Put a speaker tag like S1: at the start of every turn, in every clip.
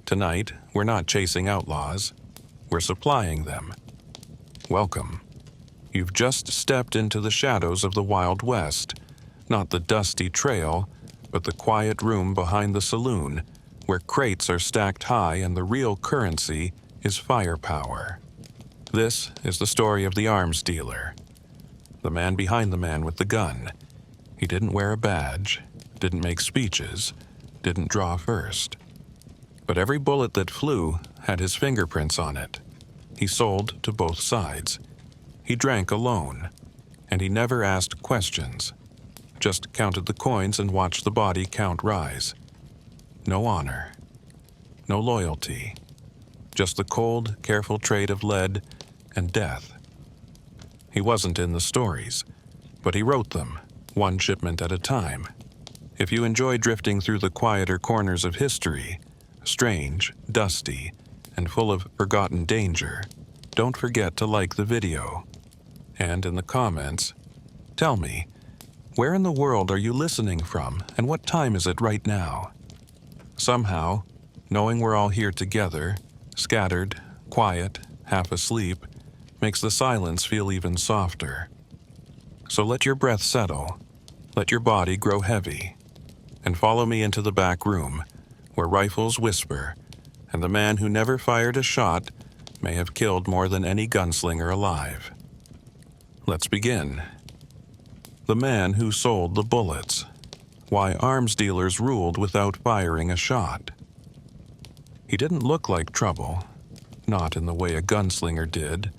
S1: Tonight, we're not chasing outlaws, we're supplying them. Welcome. You've just stepped into the shadows of the Wild West, not the dusty trail, but the quiet room behind the saloon, where crates are stacked high and the real currency is firepower. This is the story of the arms dealer, the man behind the man with the gun. He didn't wear a badge, didn't make speeches, didn't draw first. But every bullet that flew had his fingerprints on it. He sold to both sides. He drank alone, and he never asked questions, just counted the coins and watched the body count rise. No honor, no loyalty, just the cold, careful trade of lead and death. He wasn't in the stories, but he wrote them, one shipment at a time. If you enjoy drifting through the quieter corners of history, strange, dusty, and full of forgotten danger, don't forget to like the video. And in the comments, tell me, where in the world are you listening from, and what time is it right now? Somehow, knowing we're all here together, scattered, quiet, half asleep, makes the silence feel even softer. So let your breath settle, let your body grow heavy, and follow me into the back room, where rifles whisper, and the man who never fired a shot may have killed more than any gunslinger alive. Let's begin. The man who sold the bullets. Why arms dealers ruled without firing a shot. He didn't look like trouble, not in the way a gunslinger did,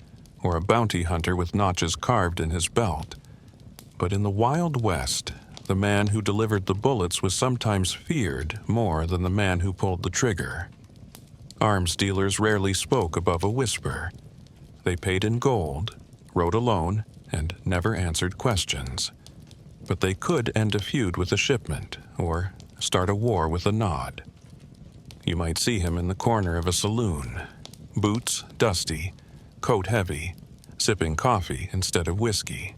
S1: or a bounty hunter with notches carved in his belt. But in the Wild West, the man who delivered the bullets was sometimes feared more than the man who pulled the trigger. Arms dealers rarely spoke above a whisper. They paid in gold, rode alone, and never answered questions. But they could end a feud with a shipment, or start a war with a nod. You might see him in the corner of a saloon, boots dusty, coat heavy, sipping coffee instead of whiskey.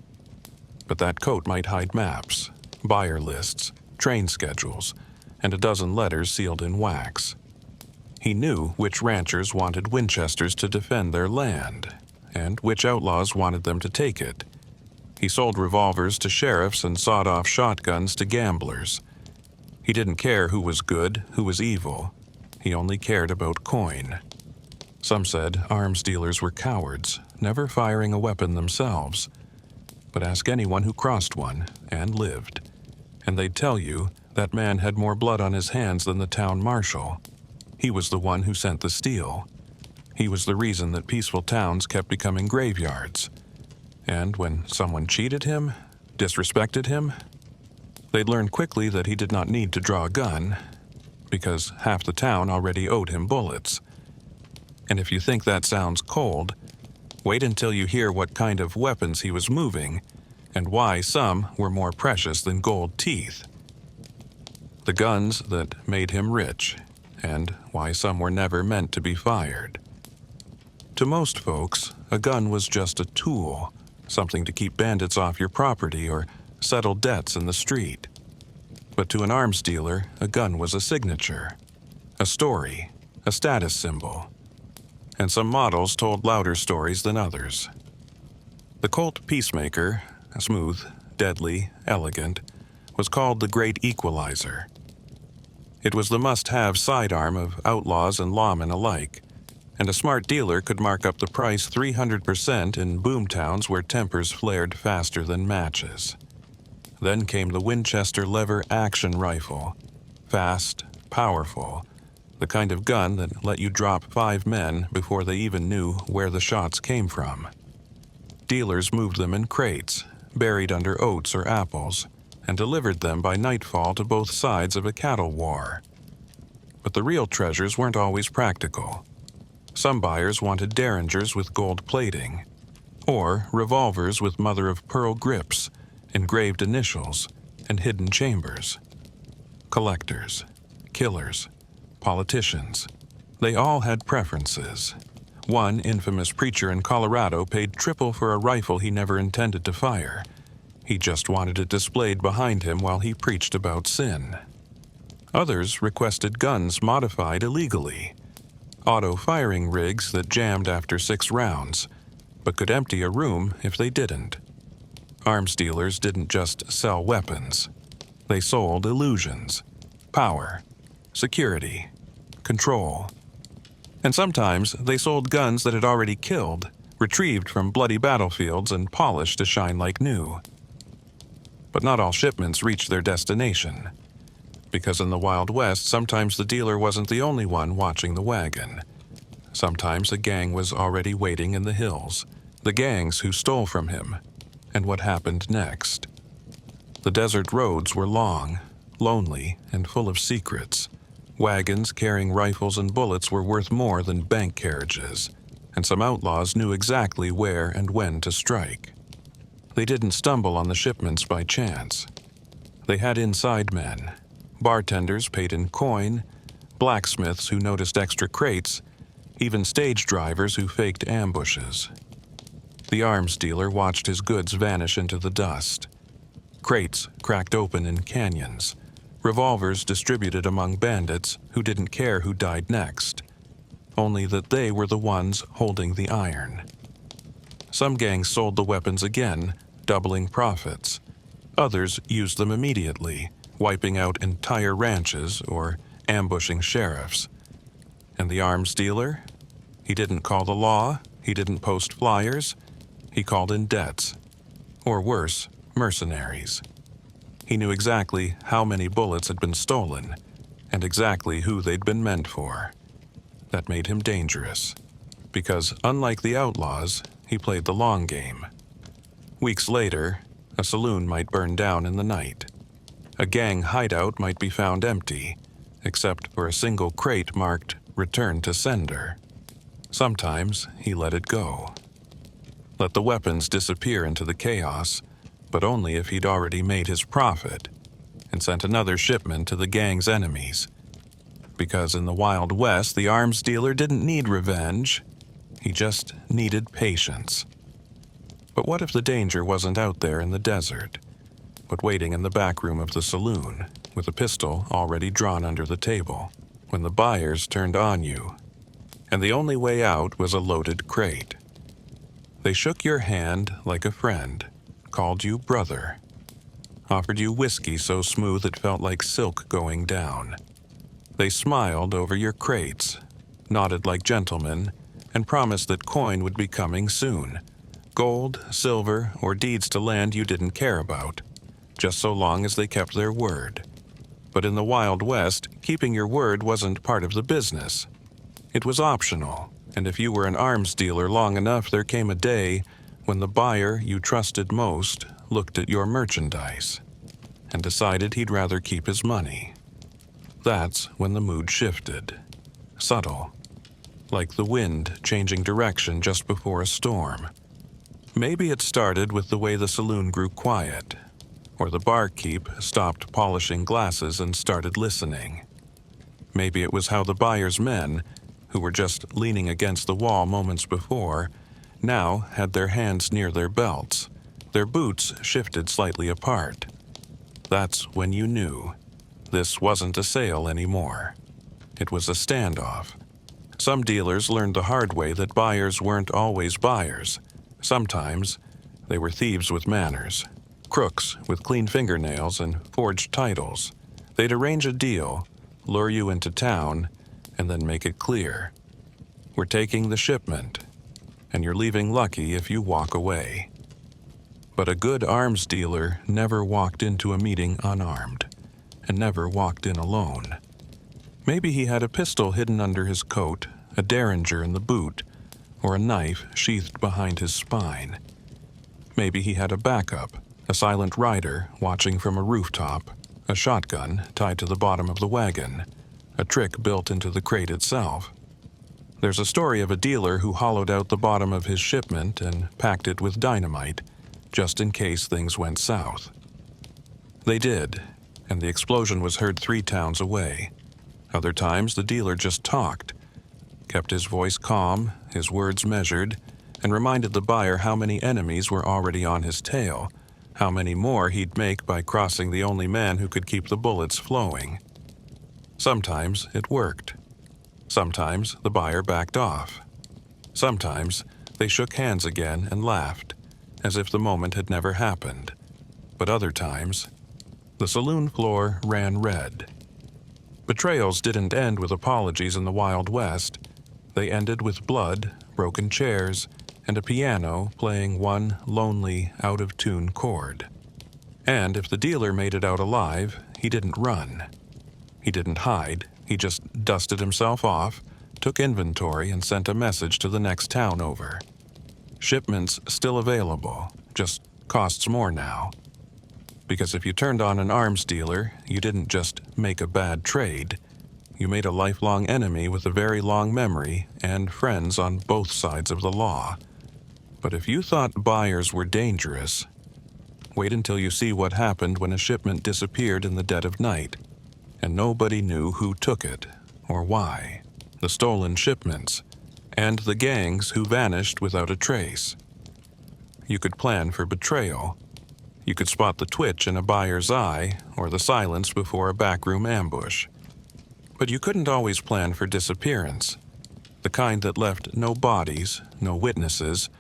S1: But that coat might hide maps, buyer lists, train schedules, and a dozen letters sealed in wax. He knew which ranchers wanted Winchesters to defend their land, and which outlaws wanted them to take it. He sold revolvers to sheriffs and sawed-off shotguns to gamblers. He didn't care who was good, who was evil. He only cared about coin. Some said arms dealers were cowards, never firing a weapon themselves. But ask anyone who crossed one and lived, and they'd tell you that man had more blood on his hands than the town marshal. He was the one who sent the steel. He was the reason that peaceful towns kept becoming graveyards. And when someone cheated him, disrespected him, they'd learn quickly that he did not need to draw a gun, because half the town already owed him bullets. And if you think that sounds cold, wait until you hear what kind of weapons he was moving, and why some were more precious than gold teeth. The guns that made him rich, and why some were never meant to be fired. To most folks, a gun was just a tool, something to keep bandits off your property or settle debts in the street. But to an arms dealer, a gun was a signature, a story, a status symbol. And some models told louder stories than others. The Colt Peacemaker, smooth, deadly, elegant, was called the Great Equalizer. It was the must-have sidearm of outlaws and lawmen alike, and a smart dealer could mark up the price 300% in boomtowns where tempers flared faster than matches. Then came the Winchester lever action rifle, fast, powerful, the kind of gun that let you drop 5 men before they even knew where the shots came from. Dealers moved them in crates, buried under oats or apples, and delivered them by nightfall to both sides of a cattle war. But the real treasures weren't always practical. Some buyers wanted derringers with gold plating, or revolvers with mother-of-pearl grips, engraved initials, and hidden chambers. Collectors, killers, politicians, they all had preferences. One infamous preacher in Colorado paid triple for a rifle he never intended to fire. He just wanted it displayed behind him while he preached about sin. Others requested guns modified illegally, auto-firing rigs that jammed after 6 rounds, but could empty a room if they didn't. Arms dealers didn't just sell weapons. They sold illusions, power, security, control. And sometimes they sold guns that had already killed, retrieved from bloody battlefields and polished to shine like new. But not all shipments reached their destination. Because in the Wild West, sometimes the dealer wasn't the only one watching the wagon. Sometimes a gang was already waiting in the hills, the gangs who stole from him, and what happened next. The desert roads were long, lonely, and full of secrets. Wagons carrying rifles and bullets were worth more than bank carriages, and some outlaws knew exactly where and when to strike. They didn't stumble on the shipments by chance. They had inside men, bartenders paid in coin, blacksmiths who noticed extra crates, even stage drivers who faked ambushes. The arms dealer watched his goods vanish into the dust. Crates cracked open in canyons, revolvers distributed among bandits who didn't care who died next, only that they were the ones holding the iron. Some gangs sold the weapons again, doubling profits. Others used them immediately, wiping out entire ranches or ambushing sheriffs. And the arms dealer? He didn't call the law, he didn't post flyers, he called in debts. Or worse, mercenaries. He knew exactly how many bullets had been stolen, and exactly who they'd been meant for. That made him dangerous, because unlike the outlaws, he played the long game. Weeks later, a saloon might burn down in the night. A gang hideout might be found empty, except for a single crate marked "Return to Sender." Sometimes he let it go. Let the weapons disappear into the chaos, but only if he'd already made his profit, and sent another shipment to the gang's enemies. Because in the Wild West, the arms dealer didn't need revenge, he just needed patience. But what if the danger wasn't out there in the desert, but waiting in the back room of the saloon, with a pistol already drawn under the table, when the buyers turned on you, and the only way out was a loaded crate? They shook your hand like a friend, called you brother, offered you whiskey so smooth it felt like silk going down. They smiled over your crates, nodded like gentlemen, and promised that coin would be coming soon. Gold, silver, or deeds to land you didn't care about, just so long as they kept their word. But in the Wild West, keeping your word wasn't part of the business. It was optional, and if you were an arms dealer long enough, there came a day when the buyer you trusted most looked at your merchandise and decided he'd rather keep his money. That's when the mood shifted. Subtle, like the wind changing direction just before a storm. Maybe it started with the way the saloon grew quiet, or the barkeep stopped polishing glasses and started listening. Maybe it was how the buyer's men, who were just leaning against the wall moments before, now had their hands near their belts, their boots shifted slightly apart. That's when you knew. This wasn't a sale anymore. It was a standoff. Some dealers learned the hard way that buyers weren't always buyers. Sometimes they were thieves with manners, crooks with clean fingernails and forged titles. They'd arrange a deal, lure you into town, and then make it clear. We're taking the shipment, and you're leaving lucky if you walk away. But a good arms dealer never walked into a meeting unarmed, and never walked in alone. Maybe he had a pistol hidden under his coat, a derringer in the boot, or a knife sheathed behind his spine. Maybe he had a backup, a silent rider watching from a rooftop, a shotgun tied to the bottom of the wagon, a trick built into the crate itself. There's a story of a dealer who hollowed out the bottom of his shipment and packed it with dynamite, just in case things went south. They did, and the explosion was heard 3 towns away. Other times, the dealer just talked, kept his voice calm, his words measured, and reminded the buyer how many enemies were already on his tail, how many more he'd make by crossing the only man who could keep the bullets flowing. Sometimes it worked. Sometimes the buyer backed off. Sometimes they shook hands again and laughed, as if the moment had never happened. But other times, the saloon floor ran red. Betrayals didn't end with apologies in the Wild West. They ended with blood, broken chairs, and a piano playing one lonely, out-of-tune chord. And if the dealer made it out alive, he didn't run. He didn't hide. He just dusted himself off, took inventory, and sent a message to the next town over. Shipments still available, just costs more now. Because if you turned on an arms dealer, you didn't just make a bad trade. You made a lifelong enemy with a very long memory and friends on both sides of the law. But if you thought buyers were dangerous, wait until you see what happened when a shipment disappeared in the dead of night, and nobody knew who took it or why. The stolen shipments, and the gangs who vanished without a trace. You could plan for betrayal. You could spot the twitch in a buyer's eye or the silence before a backroom ambush. But you couldn't always plan for disappearance, the kind that left no bodies, no witnesses,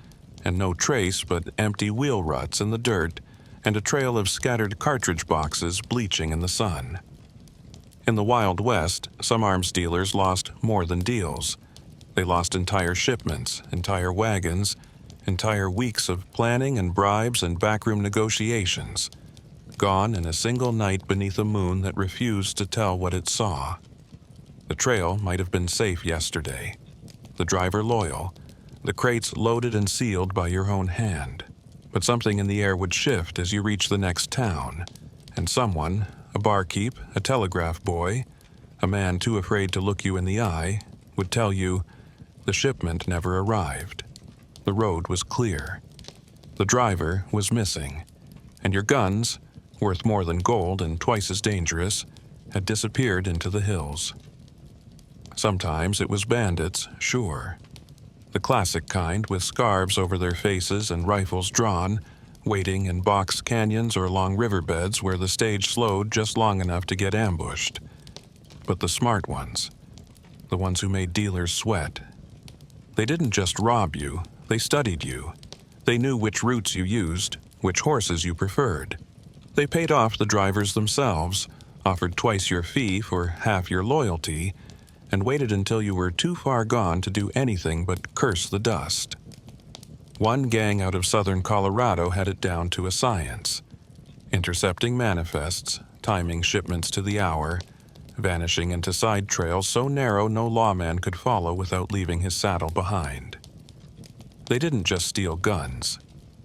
S1: and no trace but empty wheel ruts in the dirt and a trail of scattered cartridge boxes bleaching in the sun. In the Wild West, some arms dealers lost more than deals. They lost entire shipments, entire wagons, entire weeks of planning and bribes and backroom negotiations, gone in a single night beneath a moon that refused to tell what it saw. The trail might have been safe yesterday, the driver loyal, the crates loaded and sealed by your own hand. But something in the air would shift as you reach the next town, and someone, a barkeep, a telegraph boy, a man too afraid to look you in the eye, would tell you the shipment never arrived. The road was clear. The driver was missing, and your guns, worth more than gold and twice as dangerous, had disappeared into the hills. Sometimes it was bandits, sure. The classic kind with scarves over their faces and rifles drawn, waiting in box canyons or along riverbeds where the stage slowed just long enough to get ambushed. But the smart ones, the ones who made dealers sweat, they didn't just rob you, they studied you. They knew which routes you used, which horses you preferred. They paid off the drivers themselves, offered twice your fee for half your loyalty, and waited until you were too far gone to do anything but curse the dust. One gang out of southern Colorado had it down to a science. Intercepting manifests, timing shipments to the hour, vanishing into side trails so narrow no lawman could follow without leaving his saddle behind. They didn't just steal guns.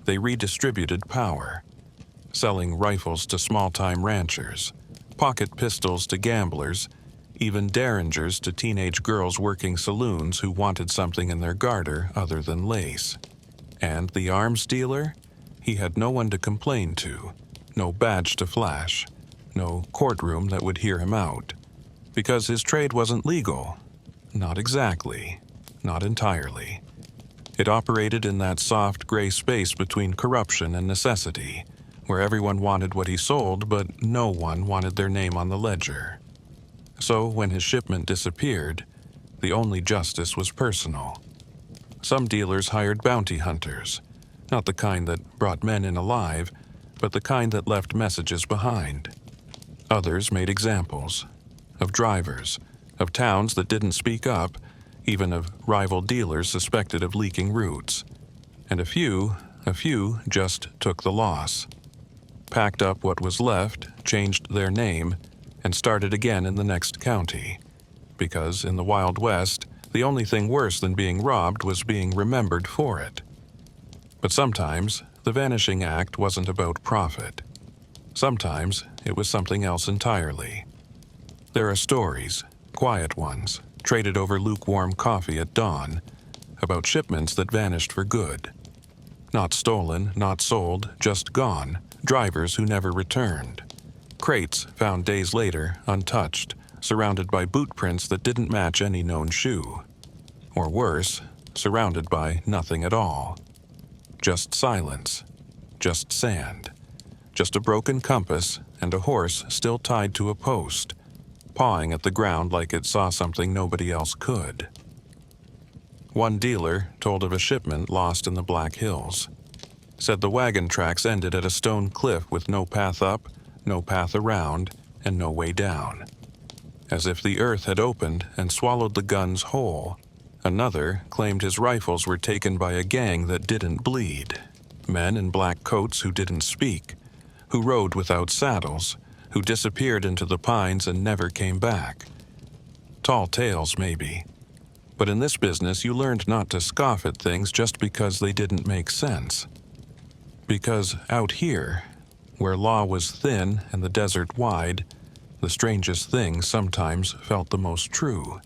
S1: They redistributed power, selling rifles to small-time ranchers, pocket pistols to gamblers, even derringers to teenage girls working saloons who wanted something in their garter other than lace. And the arms dealer? He had no one to complain to, no badge to flash, no courtroom that would hear him out. Because his trade wasn't legal. Not exactly. Not entirely. It operated in that soft gray space between corruption and necessity, where everyone wanted what he sold, but no one wanted their name on the ledger. So when his shipment disappeared, the only justice was personal. Some dealers hired bounty hunters, not the kind that brought men in alive, but the kind that left messages behind. Others made examples of drivers, of towns that didn't speak up, even of rival dealers suspected of leaking routes. And a few just took the loss, packed up what was left, changed their name, and started again in the next county. Because in the Wild West, the only thing worse than being robbed was being remembered for it. But sometimes, the vanishing act wasn't about profit. Sometimes, it was something else entirely. There are stories, quiet ones, traded over lukewarm coffee at dawn, about shipments that vanished for good. Not stolen, not sold, just gone, drivers who never returned. Crates found days later, untouched, surrounded by boot prints that didn't match any known shoe. Or worse, surrounded by nothing at all. Just silence, just sand, just a broken compass and a horse still tied to a post, pawing at the ground like it saw something nobody else could. One dealer told of a shipment lost in the Black Hills. Said the wagon tracks ended at a stone cliff with no path up, no path around, and no way down. As if the earth had opened and swallowed the guns whole. Another claimed his rifles were taken by a gang that didn't bleed. Men in black coats who didn't speak, who rode without saddles, who disappeared into the pines and never came back. Tall tales, maybe. But in this business, you learned not to scoff at things just because they didn't make sense. Because out here, where law was thin and the desert wide, the strangest things sometimes felt the most true.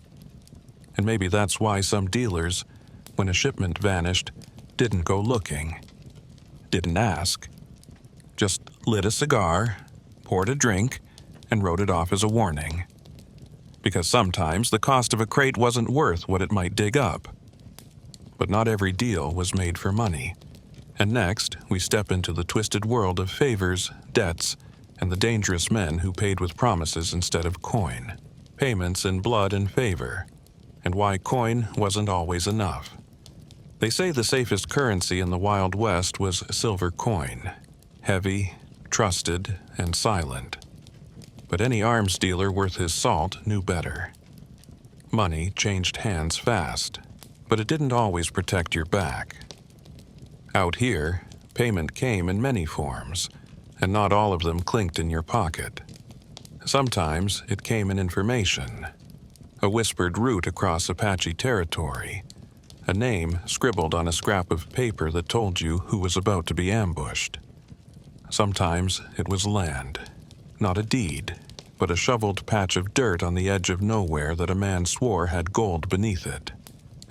S1: And maybe that's why some dealers, when a shipment vanished, didn't go looking, didn't ask, just lit a cigar, poured a drink, and wrote it off as a warning. Because sometimes the cost of a crate wasn't worth what it might dig up. But not every deal was made for money. And next, we step into the twisted world of favors, debts, and the dangerous men who paid with promises instead of coin. Payments in blood and favor. And why coin wasn't always enough. They say the safest currency in the Wild West was silver coin. Heavy, trusted, and silent. But any arms dealer worth his salt knew better. Money changed hands fast, but it didn't always protect your back. Out here, payment came in many forms, and not all of them clinked in your pocket. Sometimes it came in information, a whispered route across Apache territory, a name scribbled on a scrap of paper that told you who was about to be ambushed. Sometimes it was land, not a deed, but a shoveled patch of dirt on the edge of nowhere that a man swore had gold beneath it.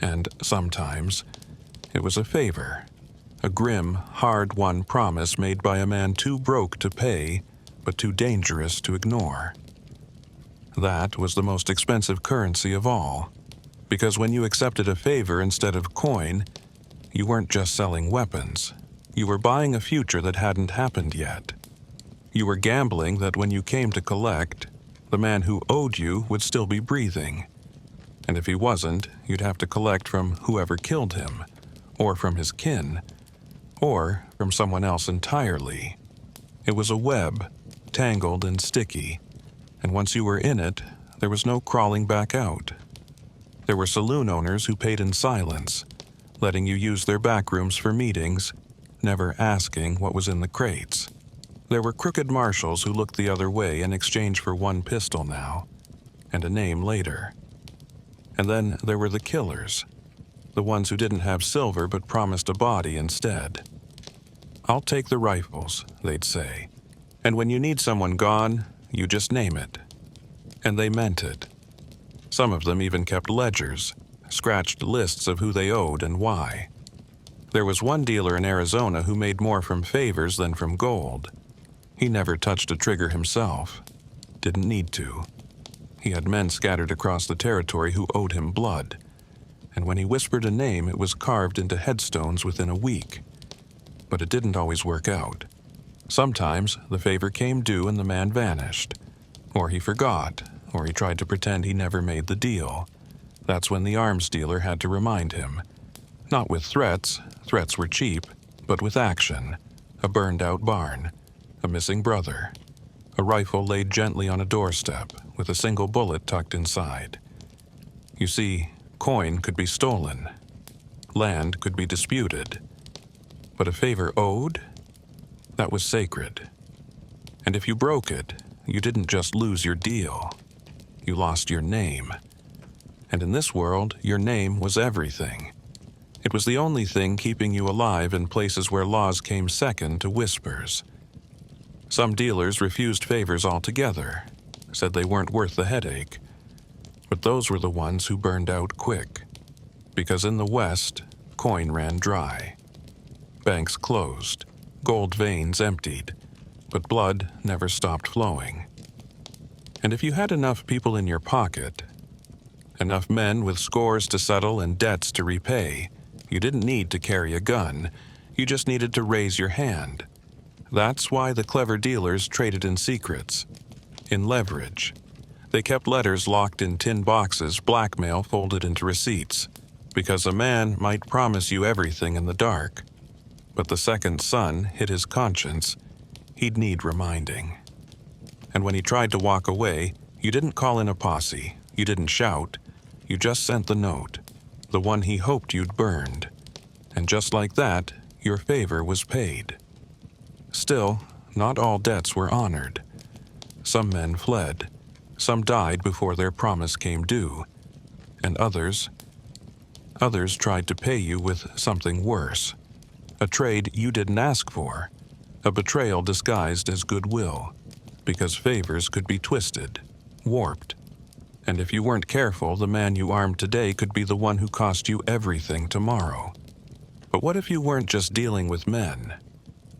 S1: And sometimes it was a favor, a grim, hard-won promise made by a man too broke to pay, but too dangerous to ignore. That was the most expensive currency of all, because when you accepted a favor instead of coin, you weren't just selling weapons. You were buying a future that hadn't happened yet. You were gambling that when you came to collect, the man who owed you would still be breathing. And if he wasn't, you'd have to collect from whoever killed him, or from his kin, or from someone else entirely. It was a web, tangled and sticky, and once you were in it, there was no crawling back out. There were saloon owners who paid in silence, letting you use their back rooms for meetings, never asking what was in the crates. There were crooked marshals who looked the other way in exchange for one pistol now, and a name later. And then there were the killers, the ones who didn't have silver but promised a body instead. "I'll take the rifles," they'd say, "and when you need someone gone, you just name it." And they meant it. Some of them even kept ledgers, scratched lists of who they owed and why. There was one dealer in Arizona who made more from favors than from gold. He never touched a trigger himself. Didn't need to. He had men scattered across the territory who owed him blood. And when he whispered a name, it was carved into headstones within a week. But it didn't always work out. Sometimes the favor came due and the man vanished. Or he forgot, or he tried to pretend he never made the deal. That's when the arms dealer had to remind him. Not with threats were cheap, but with action. A burned-out barn, a missing brother, a rifle laid gently on a doorstep with a single bullet tucked inside. You see, coin could be stolen. Land could be disputed. But a favor owed? That was sacred. And if you broke it, you didn't just lose your deal. You lost your name. And in this world, your name was everything. It was the only thing keeping you alive in places where laws came second to whispers. Some dealers refused favors altogether, said they weren't worth the headache. But those were the ones who burned out quick. Because in the West, coin ran dry. Banks closed, gold veins emptied, but blood never stopped flowing. And if you had enough people in your pocket, enough men with scores to settle and debts to repay, you didn't need to carry a gun, you just needed to raise your hand. That's why the clever dealers traded in secrets, in leverage. They kept letters locked in tin boxes, blackmail folded into receipts, because a man might promise you everything in the dark. But the second sun hit his conscience, he'd need reminding. And when he tried to walk away, you didn't call in a posse, you didn't shout, you just sent the note, the one he hoped you'd burned. And just like that, your favor was paid. Still, not all debts were honored. Some men fled, some died before their promise came due, and others tried to pay you with something worse, a trade you didn't ask for, a betrayal disguised as goodwill, because favors could be twisted, warped. And if you weren't careful, the man you armed today could be the one who cost you everything tomorrow. But what if you weren't just dealing with men?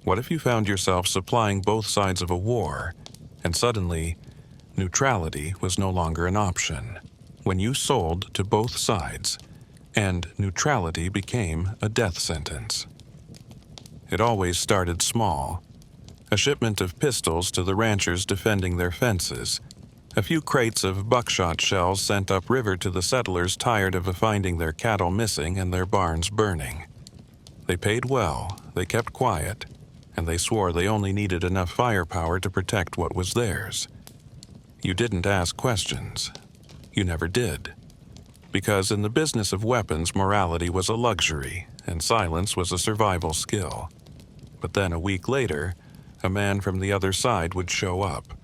S1: What if you found yourself supplying both sides of a war, and suddenly, neutrality was no longer an option, when you sold to both sides, and neutrality became a death sentence? It always started small. A shipment of pistols to the ranchers defending their fences, a few crates of buckshot shells sent upriver to the settlers tired of finding their cattle missing and their barns burning. They paid well, they kept quiet, and they swore they only needed enough firepower to protect what was theirs. You didn't ask questions. You never did. Because in the business of weapons, morality was a luxury, and silence was a survival skill. But then a week later, a man from the other side would show up.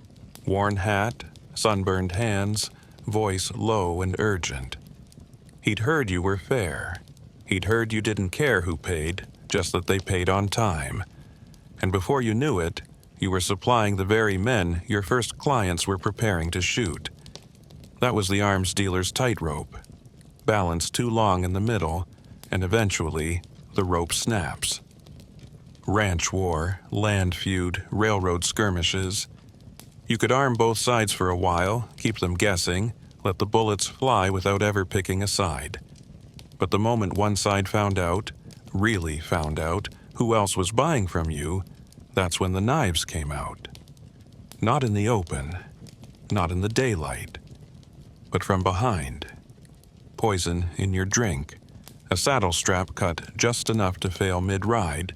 S1: Worn hat, sunburned hands, voice low and urgent. He'd heard you were fair. He'd heard you didn't care who paid, just that they paid on time. And before you knew it, you were supplying the very men your first clients were preparing to shoot. That was the arms dealer's tightrope. Balance too long in the middle, and eventually, the rope snaps. Ranch war, land feud, railroad skirmishes. You could arm both sides for a while, keep them guessing, let the bullets fly without ever picking a side. But the moment one side found out, really found out, who else was buying from you, that's when the knives came out. Not in the open, not in the daylight, but from behind. Poison in your drink, a saddle strap cut just enough to fail mid-ride,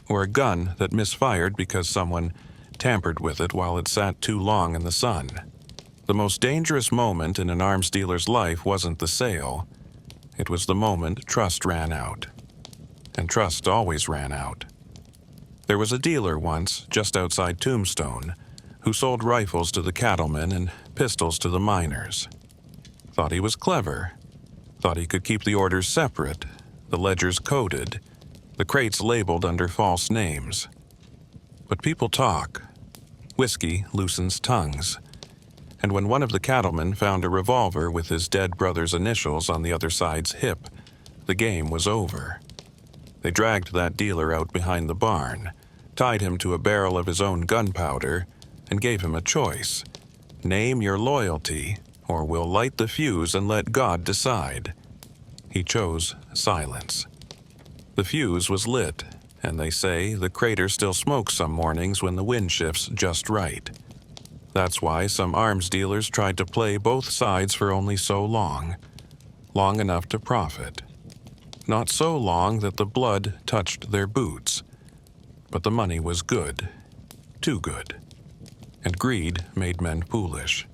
S1: or a gun that misfired because someone tampered with it while it sat too long in the sun. The most dangerous moment in an arms dealer's life wasn't the sale. It was the moment trust ran out. And trust always ran out. There was a dealer once, just outside Tombstone, who sold rifles to the cattlemen and pistols to the miners. Thought he was clever. Thought he could keep the orders separate, the ledgers coded, the crates labeled under false names. But people talk. Whiskey loosens tongues. And when one of the cattlemen found a revolver with his dead brother's initials on the other side's hip, the game was over. They dragged that dealer out behind the barn, tied him to a barrel of his own gunpowder, and gave him a choice. Name your loyalty, or we'll light the fuse and let God decide. He chose silence. The fuse was lit, and they say the crater still smokes some mornings when the wind shifts just right. That's why some arms dealers tried to play both sides for only so long enough to profit. Not so long that the blood touched their boots, but the money was good, too good. And greed made men foolish,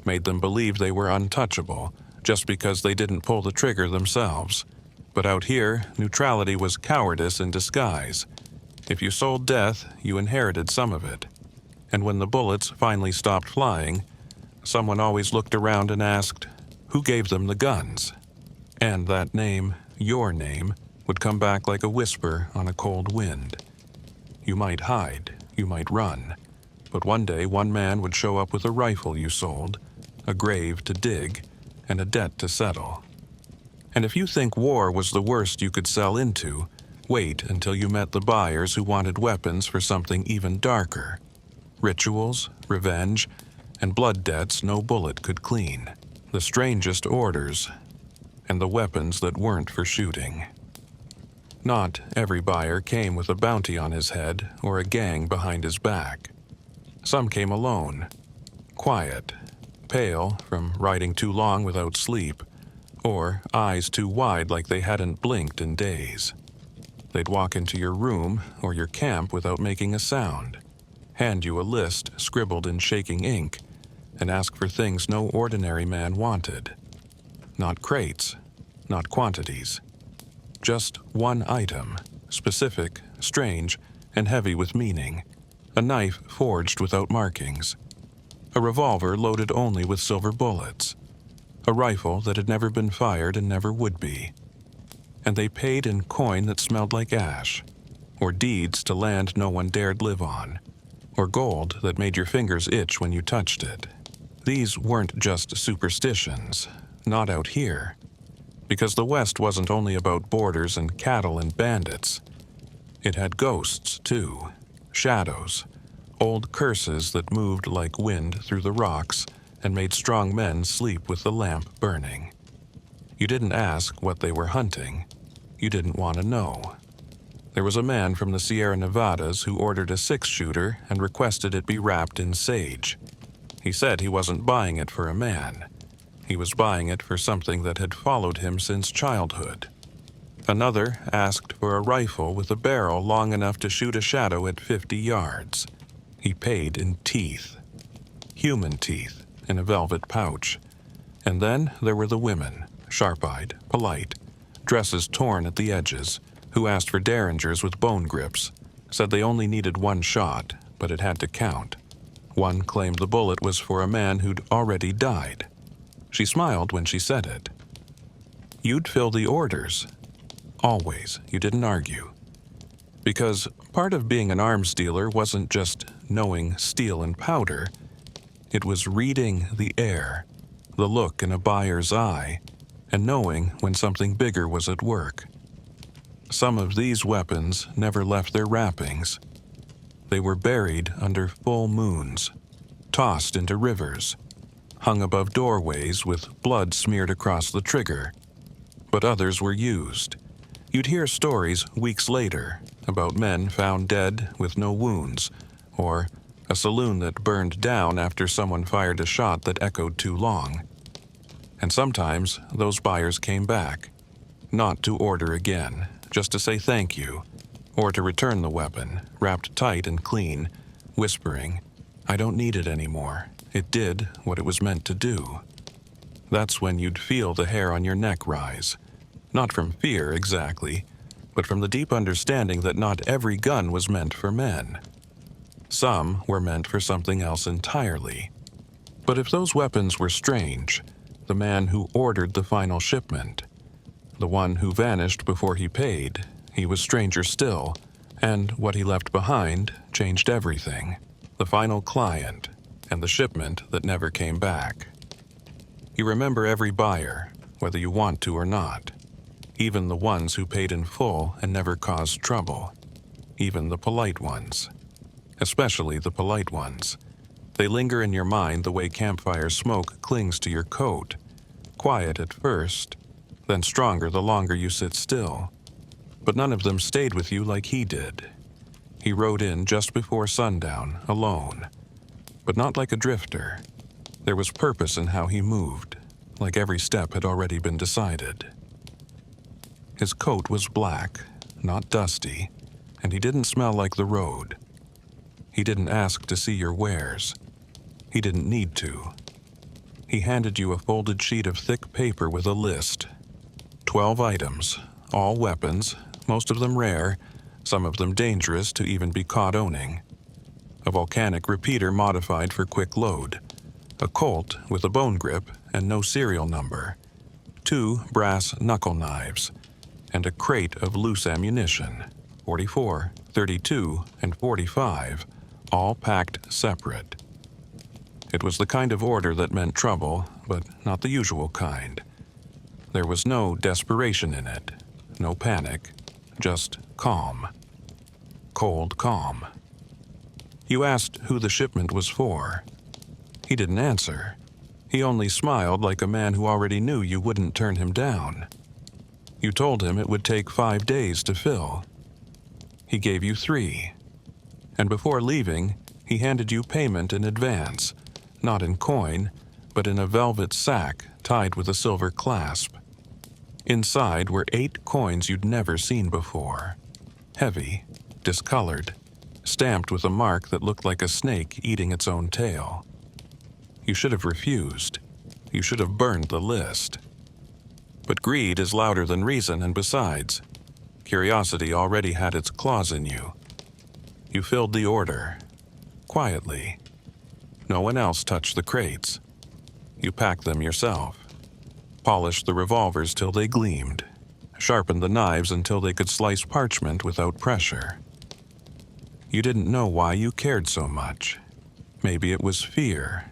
S1: made them believe they were untouchable just because they didn't pull the trigger themselves. But out here, neutrality was cowardice in disguise. If you sold death, you inherited some of it. And when the bullets finally stopped flying, someone always looked around and asked, who gave them the guns? And that name, your name, would come back like a whisper on a cold wind. You might hide, you might run, but one day one man would show up with a rifle you sold, a grave to dig, and a debt to settle. And if you think war was the worst you could sell into, wait until you met the buyers who wanted weapons for something even darker. Rituals, revenge, and blood debts no bullet could clean. The strangest orders, and the weapons that weren't for shooting. Not every buyer came with a bounty on his head or a gang behind his back. Some came alone, quiet, pale from riding too long without sleep, or eyes too wide like they hadn't blinked in days. They'd walk into your room or your camp without making a sound, hand you a list scribbled in shaking ink, and ask for things no ordinary man wanted. Not crates, not quantities. Just one item, specific, strange, and heavy with meaning. A knife forged without markings. A revolver loaded only with silver bullets. A rifle that had never been fired and never would be. And they paid in coin that smelled like ash, or deeds to land no one dared live on, or gold that made your fingers itch when you touched it. These weren't just superstitions, not out here, because the West wasn't only about borders and cattle and bandits. It had ghosts, too, shadows, old curses that moved like wind through the rocks and made strong men sleep with the lamp burning. You didn't ask what they were hunting. You didn't want to know. There was a man from the Sierra Nevadas who ordered a 6-shooter and requested it be wrapped in sage. He said he wasn't buying it for a man. He was buying it for something that had followed him since childhood. Another asked for a rifle with a barrel long enough to shoot a shadow at 50 yards. He paid in teeth. Human teeth in a velvet pouch. And then there were the women, sharp-eyed, polite, dresses torn at the edges, who asked for derringers with bone grips, said they only needed one shot, but it had to count. One claimed the bullet was for a man who'd already died. She smiled when she said it. You'd fill the orders. Always, you didn't argue. Because part of being an arms dealer wasn't just knowing steel and powder, it was reading the air, the look in a buyer's eye, and knowing when something bigger was at work. Some of these weapons never left their wrappings. They were buried under full moons, tossed into rivers, hung above doorways with blood smeared across the trigger. But others were used. You'd hear stories weeks later about men found dead with no wounds, or a saloon that burned down after someone fired a shot that echoed too long. And sometimes those buyers came back, not to order again, just to say thank you, or to return the weapon, wrapped tight and clean, whispering, "I don't need it anymore. It did what it was meant to do." That's when you'd feel the hair on your neck rise, not from fear exactly, but from the deep understanding that not every gun was meant for men. Some were meant for something else entirely. But if those weapons were strange, the man who ordered the final shipment, the one who vanished before he paid, he was stranger still, and what he left behind changed everything. The final client, and the shipment that never came back. You remember every buyer, whether you want to or not. Even the ones who paid in full and never caused trouble. Even the polite ones. Especially the polite ones. They linger in your mind the way campfire smoke clings to your coat. Quiet at first, then stronger the longer you sit still. But none of them stayed with you like he did. He rode in just before sundown, alone. But not like a drifter. There was purpose in how he moved, like every step had already been decided. His coat was black, not dusty, and he didn't smell like the road. He didn't ask to see your wares. He didn't need to. He handed you a folded sheet of thick paper with a list. 12 items, all weapons, most of them rare, some of them dangerous to even be caught owning. A volcanic repeater modified for quick load. A Colt with a bone grip and no serial number. 2 brass knuckle knives. And a crate of loose ammunition, 44, 32, and 45, all packed separate. It was the kind of order that meant trouble, but not the usual kind. There was no desperation in it, no panic, just calm. Cold calm. You asked who the shipment was for. He didn't answer. He only smiled like a man who already knew you wouldn't turn him down. You told him it would take 5 days to fill. He gave you 3. And before leaving, he handed you payment in advance, not in coin, but in a velvet sack tied with a silver clasp. Inside were 8 coins you'd never seen before. Heavy, discolored, stamped with a mark that looked like a snake eating its own tail. You should have refused. You should have burned the list. But greed is louder than reason, and besides, curiosity already had its claws in you. You filled the order, quietly. No one else touched the crates. You packed them yourself, polished the revolvers till they gleamed, sharpened the knives until they could slice parchment without pressure. You didn't know why you cared so much. Maybe it was fear.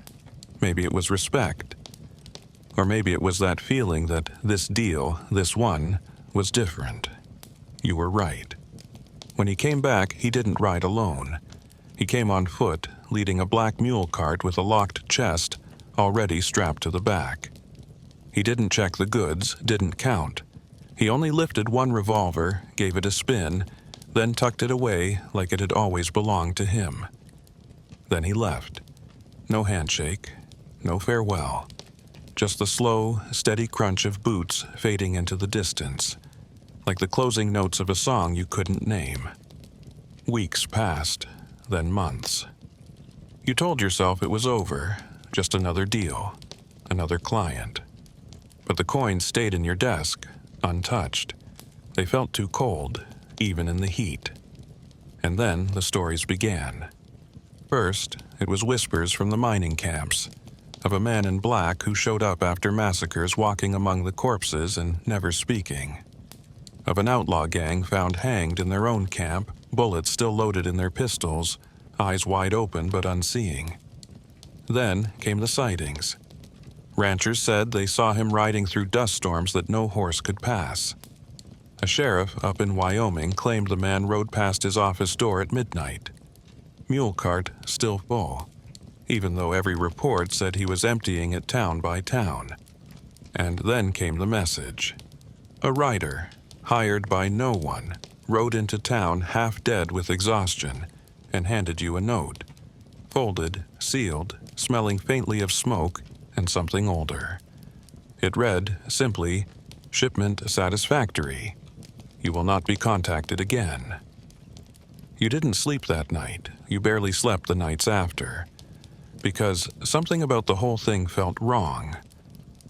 S1: Maybe it was respect. Or maybe it was that feeling that this deal, this one, was different. You were right. When he came back, he didn't ride alone. He came on foot, leading a black mule cart with a locked chest already strapped to the back. He didn't check the goods, didn't count. He only lifted one revolver, gave it a spin, then tucked it away like it had always belonged to him. Then he left. No handshake, no farewell. Just the slow, steady crunch of boots fading into the distance, like the closing notes of a song you couldn't name. Weeks passed, then months. You told yourself it was over, just another deal, another client. But the coins stayed in your desk, untouched. They felt too cold, even in the heat. And then the stories began. First, it was whispers from the mining camps, of a man in black who showed up after massacres walking among the corpses and never speaking. Of an outlaw gang found hanged in their own camp, bullets still loaded in their pistols, eyes wide open but unseeing. Then came the sightings. Ranchers said they saw him riding through dust storms that no horse could pass. A sheriff up in Wyoming claimed the man rode past his office door at midnight. Mule cart still full, even though every report said he was emptying it town by town. And then came the message. A rider, hired by no one, rode into town half dead with exhaustion and handed you a note. Folded, sealed, smelling faintly of smoke and something older. It read, simply, "Shipment satisfactory. You will not be contacted again." You didn't sleep that night. You barely slept the nights after. Because something about the whole thing felt wrong.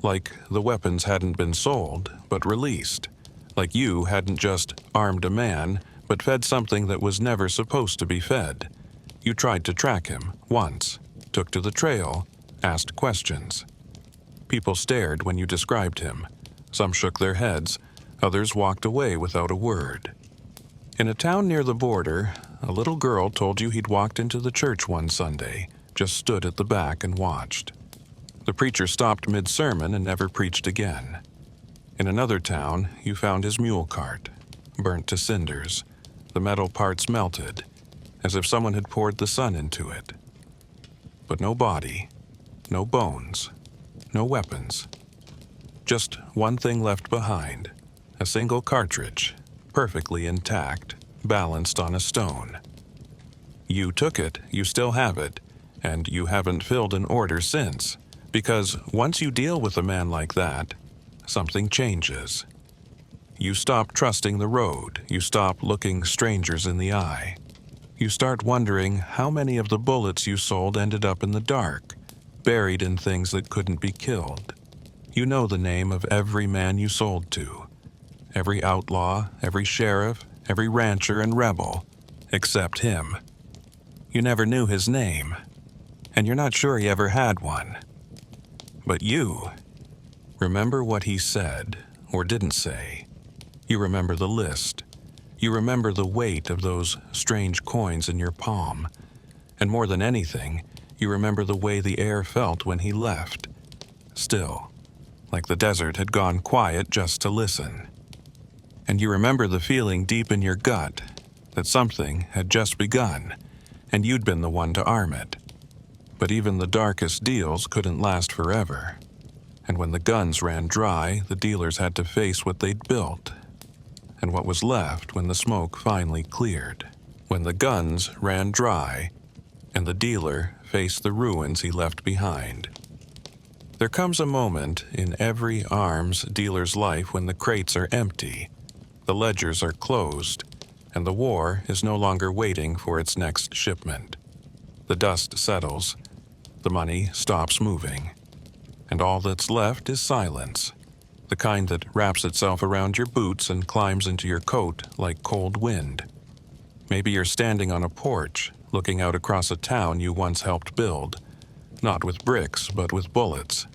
S1: Like the weapons hadn't been sold, but released. Like you hadn't just armed a man, but fed something that was never supposed to be fed. You tried to track him, once, took to the trail, asked questions. People stared when you described him. Some shook their heads, others walked away without a word. In a town near the border, a little girl told you he'd walked into the church one Sunday, just stood at the back and watched. The preacher stopped mid-sermon and never preached again. In another town, you found his mule cart, burnt to cinders, the metal parts melted, as if someone had poured the sun into it. But no body, no bones, no weapons. Just one thing left behind, a single cartridge, perfectly intact, balanced on a stone. You took it, you still have it, and you haven't filled an order since, because once you deal with a man like that, something changes. You stop trusting the road, you stop looking strangers in the eye. You start wondering how many of the bullets you sold ended up in the dark, buried in things that couldn't be killed. You know the name of every man you sold to, every outlaw, every sheriff, every rancher and rebel, except him. You never knew his name, and you're not sure he ever had one. But you remember what he said or didn't say. You remember the list. You remember the weight of those strange coins in your palm. And more than anything, you remember the way the air felt when he left. Still, like the desert had gone quiet just to listen. And you remember the feeling deep in your gut that something had just begun, and you'd been the one to arm it. But even the darkest deals couldn't last forever. And when the guns ran dry, the dealers had to face what they'd built, and what was left when the smoke finally cleared. When the guns ran dry, and the dealer faced the ruins he left behind. There comes a moment in every arms dealer's life when the crates are empty, the ledgers are closed, and the war is no longer waiting for its next shipment. The dust settles, the money stops moving, and all that's left is silence, the kind that wraps itself around your boots and climbs into your coat like cold wind. Maybe you're standing on a porch, looking out across a town you once helped build, not with bricks, but with bullets.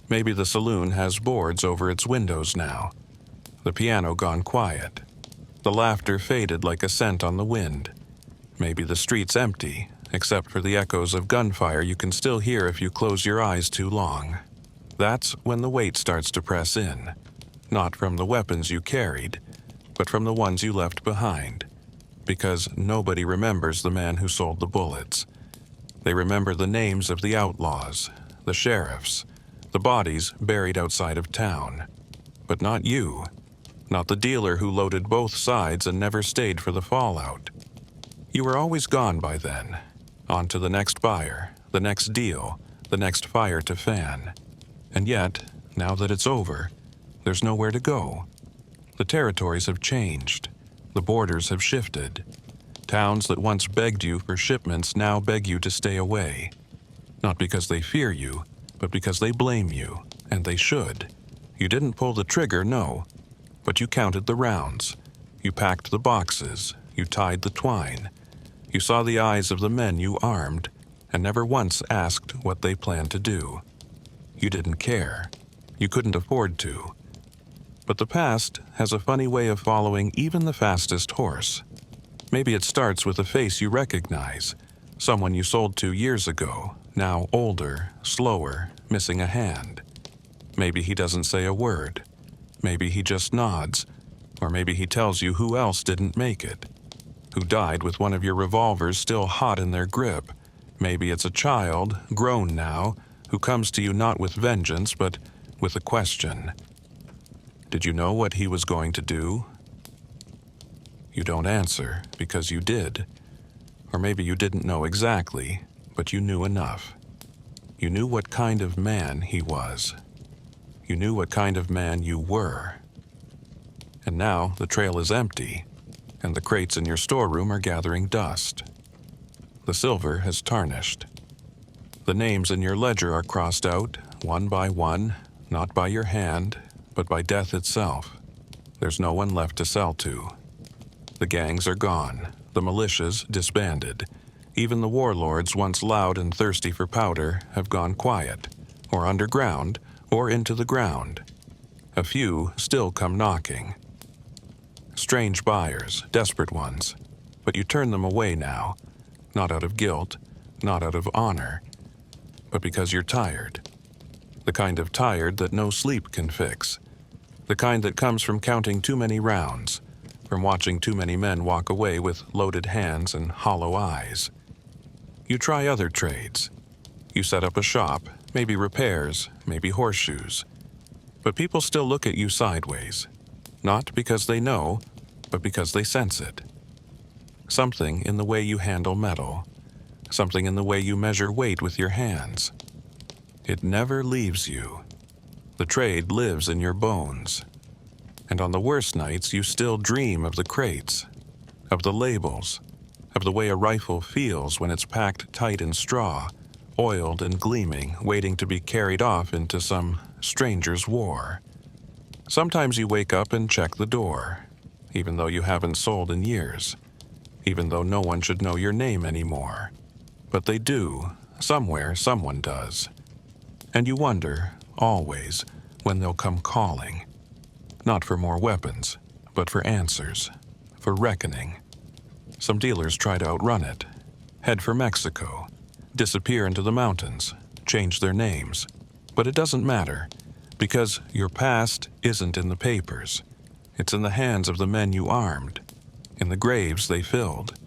S1: Maybe the saloon has boards over its windows now, the piano gone quiet, the laughter faded like a scent on the wind. Maybe the street's empty, except for the echoes of gunfire you can still hear if you close your eyes too long. That's when the weight starts to press in, not from the weapons you carried, but from the ones you left behind. Because nobody remembers the man who sold the bullets. They remember the names of the outlaws, the sheriffs, the bodies buried outside of town. But not you, not the dealer who loaded both sides and never stayed for the fallout. You were always gone by then, on to the next buyer, the next deal, the next fire to fan. And yet, now that it's over, there's nowhere to go. The territories have changed. The borders have shifted. Towns that once begged you for shipments now beg you to stay away. Not because they fear you, but because they blame you, and they should. You didn't pull the trigger, no, but you counted the rounds. You packed the boxes. You tied the twine. You saw the eyes of the men you armed, and never once asked what they planned to do. You didn't care. You couldn't afford to. But the past has a funny way of following even the fastest horse. Maybe it starts with a face you recognize, someone you sold to years ago, now older, slower, missing a hand. Maybe he doesn't say a word. Maybe he just nods, or maybe he tells you who else didn't make it, who died with one of your revolvers still hot in their grip. Maybe it's a child, grown now, who comes to you not with vengeance, but with a question. Did you know what he was going to do? You don't answer because you did. Or maybe you didn't know exactly, but you knew enough. You knew what kind of man he was. You knew what kind of man you were. And now the trail is empty, and the crates in your storeroom are gathering dust. The silver has tarnished. The names in your ledger are crossed out, one by one, not by your hand, but by death itself. There's no one left to sell to. The gangs are gone, the militias disbanded. Even the warlords, once loud and thirsty for powder, have gone quiet, or underground, or into the ground. A few still come knocking. Strange buyers, desperate ones, but you turn them away now, not out of guilt, not out of honor, but because you're tired. The kind of tired that no sleep can fix. The kind that comes from counting too many rounds, from watching too many men walk away with loaded hands and hollow eyes. You try other trades. You set up a shop, maybe repairs, maybe horseshoes. But people still look at you sideways, not because they know, but because they sense it. Something in the way you handle metal, something in the way you measure weight with your hands. It never leaves you. The trade lives in your bones. And on the worst nights, you still dream of the crates, of the labels, of the way a rifle feels when it's packed tight in straw, oiled and gleaming, waiting to be carried off into some stranger's war. Sometimes you wake up and check the door, even though you haven't sold in years, even though no one should know your name anymore. But they do. Somewhere, someone does. And you wonder, always, when they'll come calling. Not for more weapons, but for answers, for reckoning. Some dealers try to outrun it, head for Mexico, disappear into the mountains, change their names. But it doesn't matter, because your past isn't in the papers. It's in the hands of the men you armed, in the graves they filled,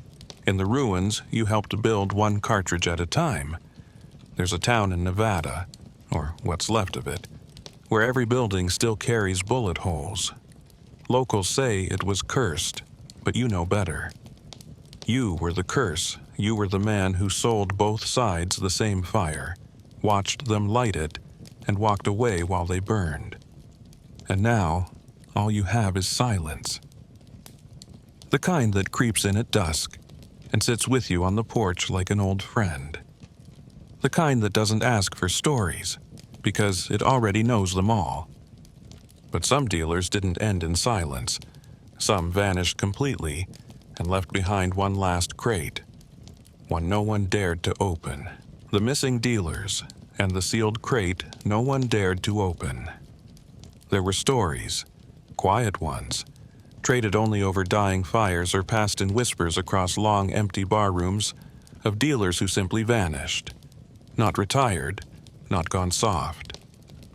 S1: in the ruins you helped build one cartridge at a time. There's a town in Nevada, or what's left of it, where every building still carries bullet holes. Locals say it was cursed, but you know better. You were the curse. You were the man who sold both sides the same fire, watched them light it, and walked away while they burned. And now, all you have is silence. The kind that creeps in at dusk and sits with you on the porch like an old friend. The kind that doesn't ask for stories, because it already knows them all. But some dealers didn't end in silence. Some vanished completely and left behind one last crate, one no one dared to open. The missing dealers and the sealed crate no one dared to open. There were stories, quiet ones, traded only over dying fires or passed in whispers across long, empty bar rooms, of dealers who simply vanished. Not retired, not gone soft,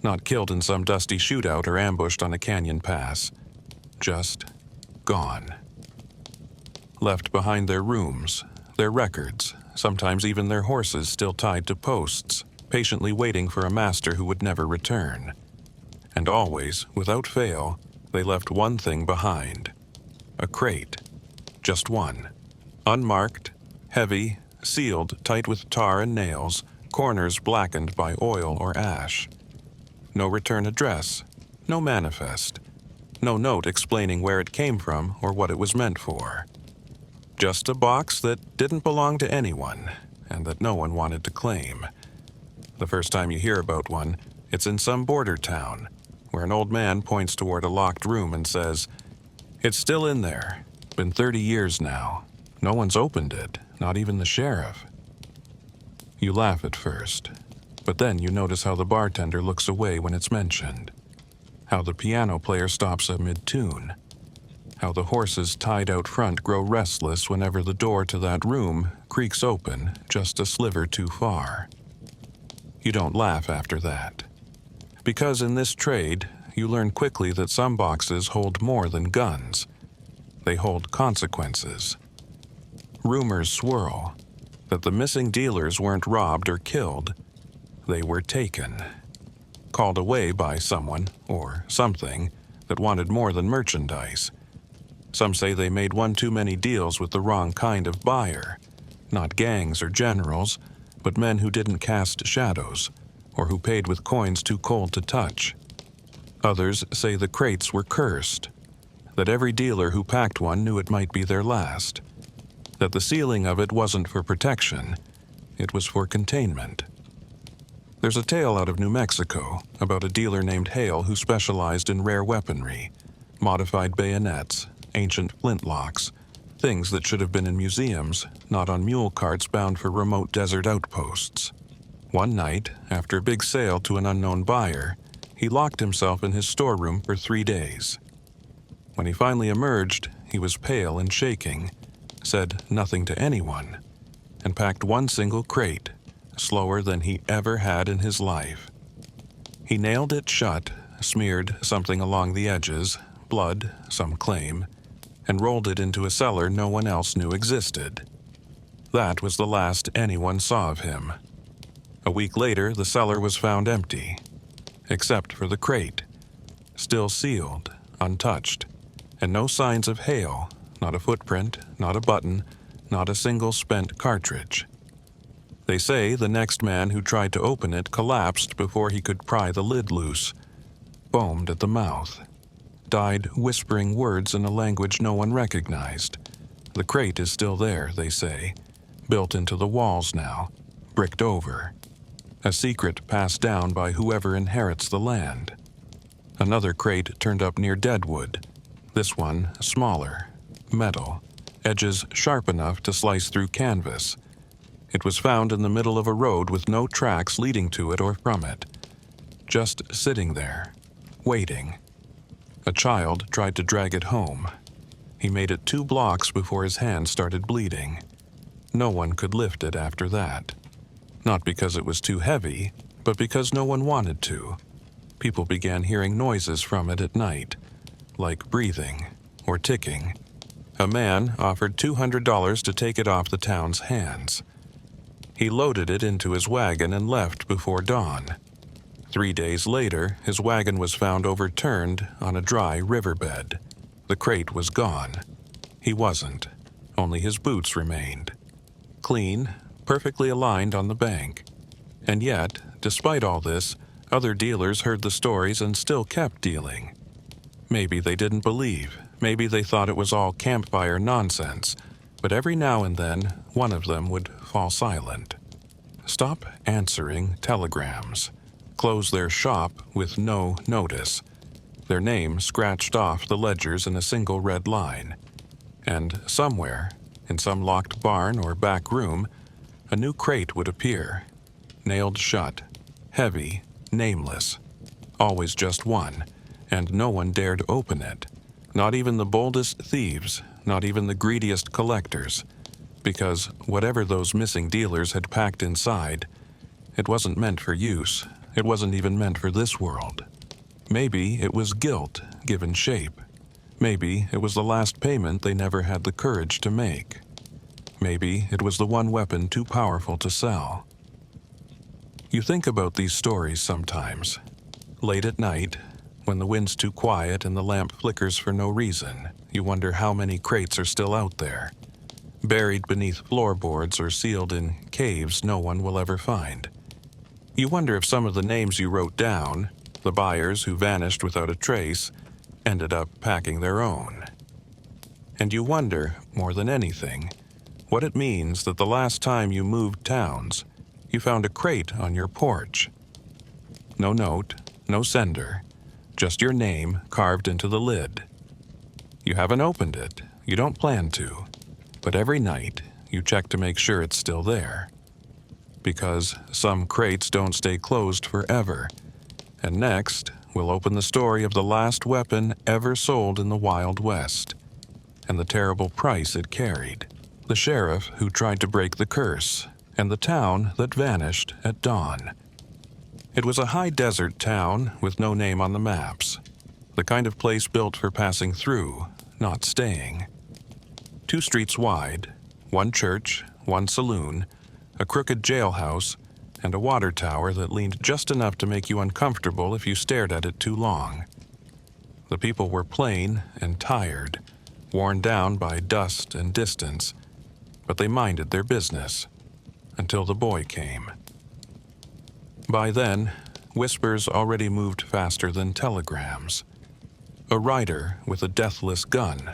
S1: not killed in some dusty shootout or ambushed on a canyon pass. Just gone. Left behind their rooms, their records, sometimes even their horses still tied to posts, patiently waiting for a master who would never return. And always, without fail, they left one thing behind. A crate. Just one. Unmarked, heavy, sealed tight with tar and nails, corners blackened by oil or ash. No return address, no manifest, no note explaining where it came from or what it was meant for. Just a box that didn't belong to anyone and that no one wanted to claim. The first time you hear about one, it's in some border town, where an old man points toward a locked room and says, "It's still in there. Been 30 years now. No one's opened it, not even the sheriff." You laugh at first, but then you notice how the bartender looks away when it's mentioned, how the piano player stops mid-tune, how the horses tied out front grow restless whenever the door to that room creaks open just a sliver too far. You don't laugh after that, because in this trade, you learn quickly that some boxes hold more than guns. They hold consequences. Rumors swirl that the missing dealers weren't robbed or killed. They were taken, called away by someone or something that wanted more than merchandise. Some say they made one too many deals with the wrong kind of buyer, not gangs or generals, but men who didn't cast shadows, or who paid with coins too cold to touch. Others say the crates were cursed, that every dealer who packed one knew it might be their last, that the sealing of it wasn't for protection, it was for containment. There's a tale out of New Mexico about a dealer named Hale who specialized in rare weaponry, modified bayonets, ancient flintlocks, things that should have been in museums, not on mule carts bound for remote desert outposts. One night, after a big sale to an unknown buyer, he locked himself in his storeroom for 3 days. When he finally emerged, he was pale and shaking, said nothing to anyone, and packed one single crate, slower than he ever had in his life. He nailed it shut, smeared something along the edges, blood, some claim, and rolled it into a cellar no one else knew existed. That was the last anyone saw of him. A week later, the cellar was found empty, except for the crate, still sealed, untouched, and no signs of Hale, not a footprint, not a button, not a single spent cartridge. They say the next man who tried to open it collapsed before he could pry the lid loose, foamed at the mouth, died whispering words in a language no one recognized. The crate is still there, they say, built into the walls now, bricked over. A secret passed down by whoever inherits the land. Another crate turned up near Deadwood. This one, smaller, metal, edges sharp enough to slice through canvas. It was found in the middle of a road with no tracks leading to it or from it. Just sitting there, waiting. A child tried to drag it home. He made it 2 blocks before his hand started bleeding. No one could lift it after that. Not because it was too heavy, but because no one wanted to. People began hearing noises from it at night, like breathing or ticking. A man offered $200 to take it off the town's hands. He loaded it into his wagon and left before dawn. 3 days later, his wagon was found overturned on a dry riverbed. The crate was gone. He wasn't. Only his boots remained. Clean, perfectly aligned on the bank. And yet, despite all this, Other dealers heard the stories and still kept dealing. Maybe they didn't believe. Maybe they thought it was all campfire nonsense. But every now and then, one of them would fall silent. Stop answering telegrams. Close their shop with no notice. Their name scratched off the ledgers in a single red line. And somewhere, in some locked barn or back room, a new crate would appear. Nailed shut, heavy, nameless. Always just one, and no one dared open it. Not even the boldest thieves, not even the greediest collectors. Because whatever those missing dealers had packed inside, it wasn't meant for use. It wasn't even meant for this world. Maybe it was guilt given shape. Maybe it was the last payment they never had the courage to make. Maybe it was the one weapon too powerful to sell. You think about these stories sometimes. Late at night, when the wind's too quiet and the lamp flickers for no reason, you wonder how many crates are still out there, buried beneath floorboards or sealed in caves no one will ever find. You wonder if some of the names you wrote down, the buyers who vanished without a trace, ended up packing their own. And you wonder, more than anything, what it means that the last time you moved towns, you found a crate on your porch. No note, no sender, just your name carved into the lid. You haven't opened it, you don't plan to, but every night you check to make sure it's still there. Because some crates don't stay closed forever. And next, we'll open the story of the last weapon ever sold in the Wild West, and the terrible price it carried. The sheriff who tried to break the curse, and the town that vanished at dawn. It was a high desert town with no name on the maps. The kind of place built for passing through, not staying. 2 streets wide, 1 church, 1 saloon, a crooked jailhouse, and a water tower that leaned just enough to make you uncomfortable if you stared at it too long. The people were plain and tired, worn down by dust and distance, but they minded their business, until the boy came. By then, whispers already moved faster than telegrams. A rider with a deathless gun,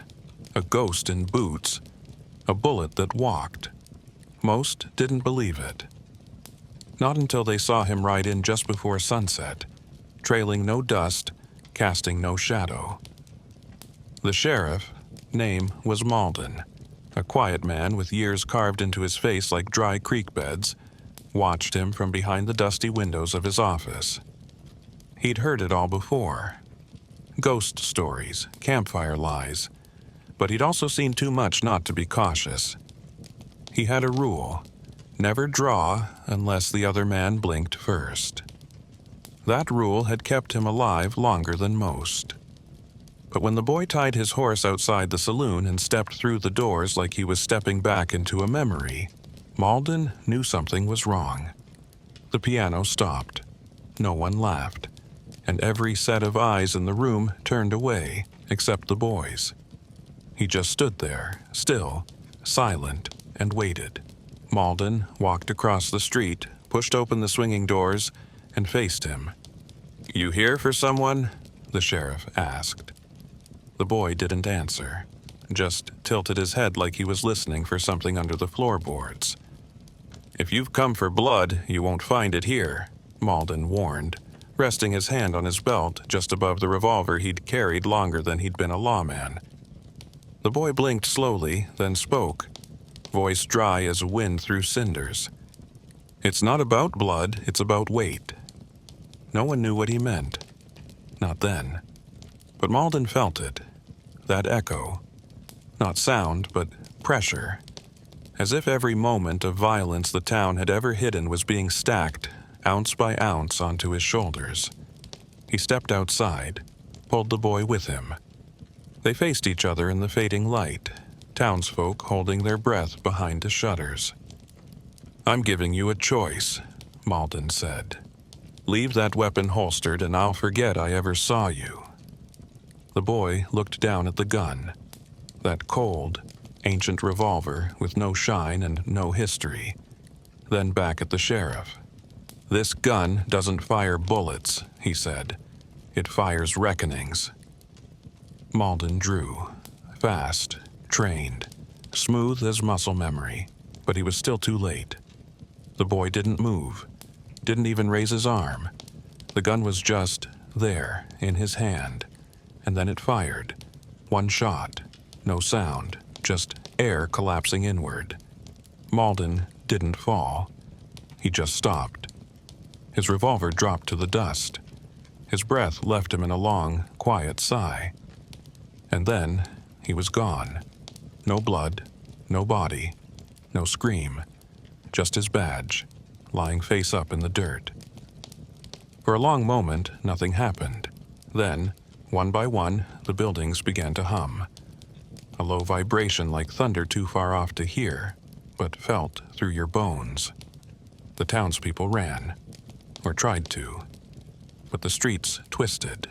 S1: a ghost in boots, a bullet that walked. Most didn't believe it. Not until they saw him ride in just before sunset, trailing no dust, casting no shadow. The sheriff, name was Malden, a quiet man with years carved into his face like dry creek beds, watched him from behind the dusty windows of his office. He'd heard it all before. Ghost stories, campfire lies, but he'd also seen too much not to be cautious. He had a rule: never draw unless the other man blinked first. That rule had kept him alive longer than most. But when the boy tied his horse outside the saloon and stepped through the doors like he was stepping back into a memory, Malden knew something was wrong. The piano stopped. No one laughed, and every set of eyes in the room turned away, except the boy's. He just stood there, still, silent, and waited. Malden walked across the street, pushed open the swinging doors, and faced him. "You here for someone?" the sheriff asked. The boy didn't answer, just tilted his head like he was listening for something under the floorboards. "If you've come for blood, you won't find it here," Malden warned, resting his hand on his belt just above the revolver he'd carried longer than he'd been a lawman. The boy blinked slowly, then spoke, voice dry as wind through cinders. "It's not about blood, it's about weight." No one knew what he meant. Not then. But Malden felt it. That echo. Not sound, but pressure. As if every moment of violence the town had ever hidden was being stacked, ounce by ounce, onto his shoulders. He stepped outside, pulled the boy with him. They faced each other in the fading light, townsfolk holding their breath behind the shutters. "I'm giving you a choice," Malden said. "Leave that weapon holstered and I'll forget I ever saw you." The boy looked down at the gun, that cold, ancient revolver with no shine and no history, then back at the sheriff. "This gun doesn't fire bullets," he said. "It fires reckonings." Malden drew. Fast, trained, smooth as muscle memory, but he was still too late. The boy didn't move, didn't even raise his arm. The gun was just there, in his hand, and then it fired. One shot, no sound, just air collapsing inward. Malden didn't fall. He just stopped. His revolver dropped to the dust. His breath left him in a long, quiet sigh. And then he was gone. No blood, no body, no scream, just his badge, lying face up in the dirt. For a long moment, nothing happened. Then, one by one, the buildings began to hum. A low vibration like thunder too far off to hear, but felt through your bones. The townspeople ran, or tried to, but the streets twisted.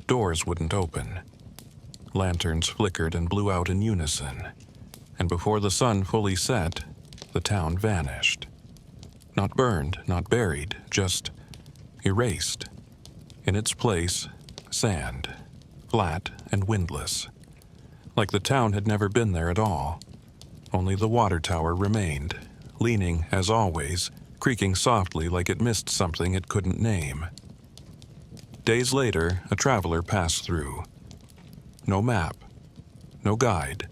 S1: Doors wouldn't open. Lanterns flickered and blew out in unison, and before the sun fully set, the town vanished. Not burned, not buried, just erased. In its place, sand, flat and windless. Like the town had never been there at all. Only the water tower remained, leaning, as always, creaking softly like it missed something it couldn't name. Days later, a traveler passed through. No map, no guide,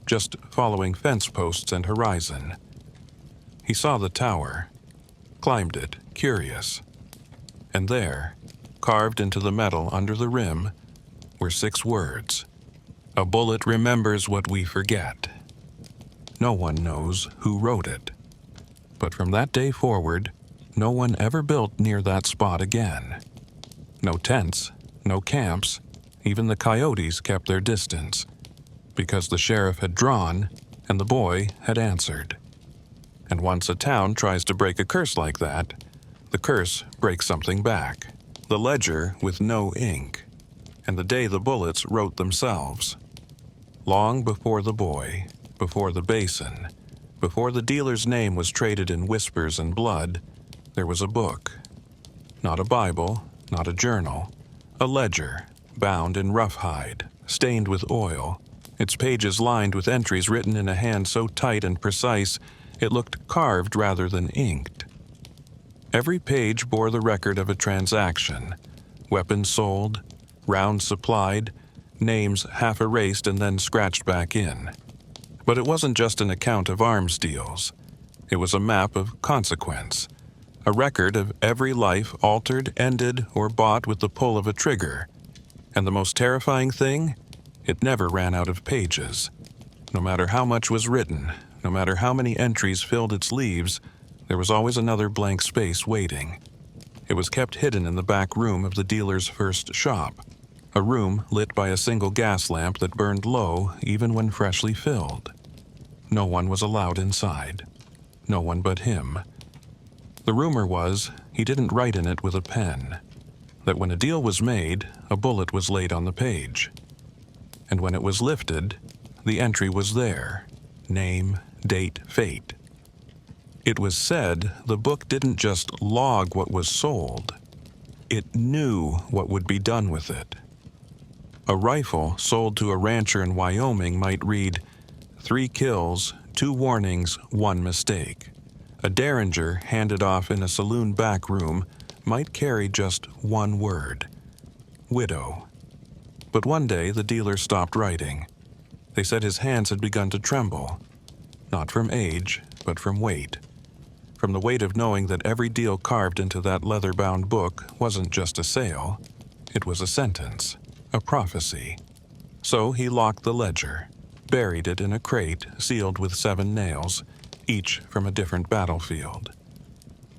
S1: just following fence posts and horizon. He saw the tower, climbed it, curious. And there, carved into the metal under the rim, were 6 words. "A bullet remembers what we forget." No one knows who wrote it. But from that day forward, no one ever built near that spot again. No tents, no camps, even the coyotes kept their distance, because the sheriff had drawn and the boy had answered. And once a town tries to break a curse like that, the curse breaks something back. The ledger with no ink, and the day the bullets wrote themselves. Long before the boy, before the basin, before the dealer's name was traded in whispers and blood, there was a book. Not a Bible, not a journal, a ledger, bound in roughhide, stained with oil, its pages lined with entries written in a hand so tight and precise it looked carved rather than inked. Every page bore the record of a transaction, weapons sold, rounds supplied, names half erased and then scratched back in. But it wasn't just an account of arms deals. It was a map of consequence, a record of every life altered, ended, or bought with the pull of a trigger. And the most terrifying thing? It never ran out of pages. No matter how much was written, no matter how many entries filled its leaves, there was always another blank space waiting. It was kept hidden in the back room of the dealer's first shop, a room lit by a single gas lamp that burned low even when freshly filled. No one was allowed inside. No one but him. The rumor was he didn't write in it with a pen, that when a deal was made, a bullet was laid on the page. And when it was lifted, the entry was there, name, date, fate. It was said the book didn't just log what was sold, it knew what would be done with it. A rifle sold to a rancher in Wyoming might read, 3 kills, 2 warnings, 1 mistake. A derringer handed off in a saloon back room might carry just 1 word, widow. But one day the dealer stopped writing. They said his hands had begun to tremble, not from age, but from weight. From the weight of knowing that every deal carved into that leather-bound book wasn't just a sale, it was a sentence, a prophecy. So he locked the ledger, buried it in a crate sealed with 7 nails, each from a different battlefield.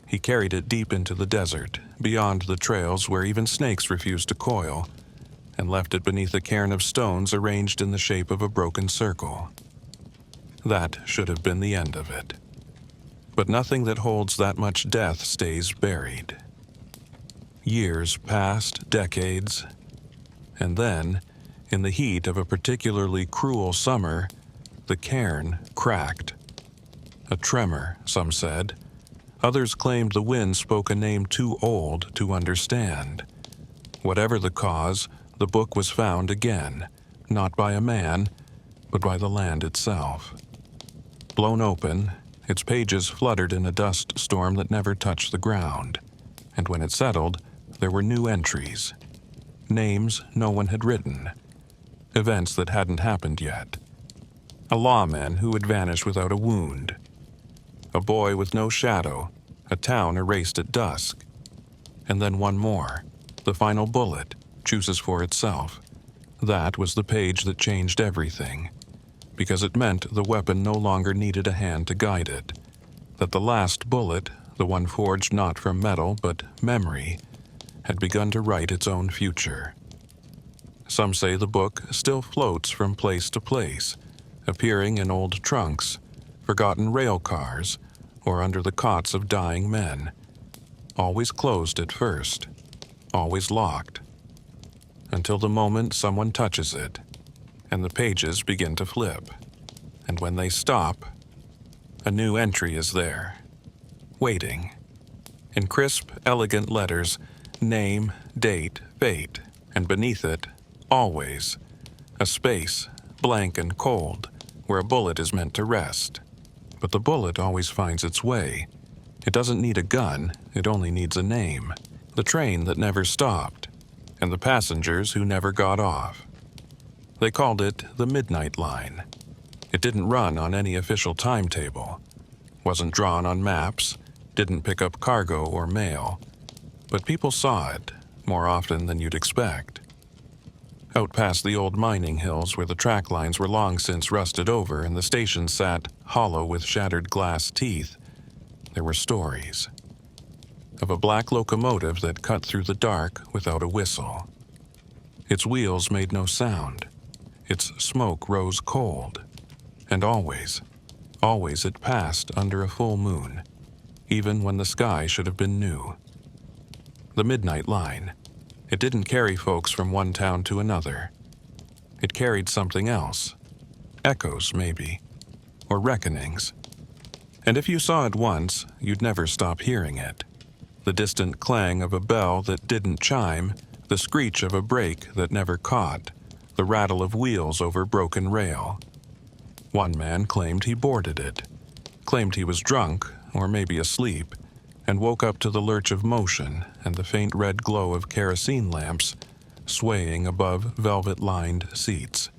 S1: He carried it deep into the desert, beyond the trails where even snakes refused to coil, and left it beneath a cairn of stones arranged in the shape of a broken circle. That should have been the end of it. But nothing that holds that much death stays buried. Years passed, decades, and then, in the heat of a particularly cruel summer, the cairn cracked. A tremor, some said, Others claimed the wind spoke a name too old to understand. Whatever the cause, the book was found again, not by a man, but by the land itself. Blown open, its pages fluttered in a dust storm that never touched the ground, and when it settled, there were new entries. Names no one had written. Events that hadn't happened yet. A lawman who had vanished without a wound. A boy with no shadow, a town erased at dusk. And then one more. The final bullet chooses for itself. That was the page that changed everything, because it meant the weapon no longer needed a hand to guide it. That the last bullet, the one forged not from metal but memory, had begun to write its own future. Some say the book still floats from place to place, appearing in old trunks, forgotten rail cars, or under the cots of dying men. Always closed at first, always locked, until the moment someone touches it, and the pages begin to flip. And when they stop, a new entry is there, waiting. In crisp, elegant letters, name, date, fate, and beneath it, always, a space, blank and cold, where a bullet is meant to rest. But the bullet always finds its way. It doesn't need a gun, it only needs a name. The train that never stopped, and the passengers who never got off. They called it the Midnight Line. It didn't run on any official timetable, wasn't drawn on maps, didn't pick up cargo or mail. But people saw it, more often than you'd expect. Out past the old mining hills where the track lines were long since rusted over and the station sat hollow with shattered glass teeth, there were stories. Of a black locomotive that cut through the dark without a whistle. Its wheels made no sound. Its smoke rose cold. And always it passed under a full moon, even when the sky should have been new. The Midnight Line. It didn't carry folks from one town to another. It carried something else. Echoes, maybe. Or reckonings. And if you saw it once, you'd never stop hearing it. The distant clang of a bell that didn't chime, the screech of a brake that never caught, the rattle of wheels over broken rail. One man claimed he boarded it, claimed he was drunk, or maybe asleep, and woke up to the lurch of motion and the faint red glow of kerosene lamps swaying above velvet-lined seats.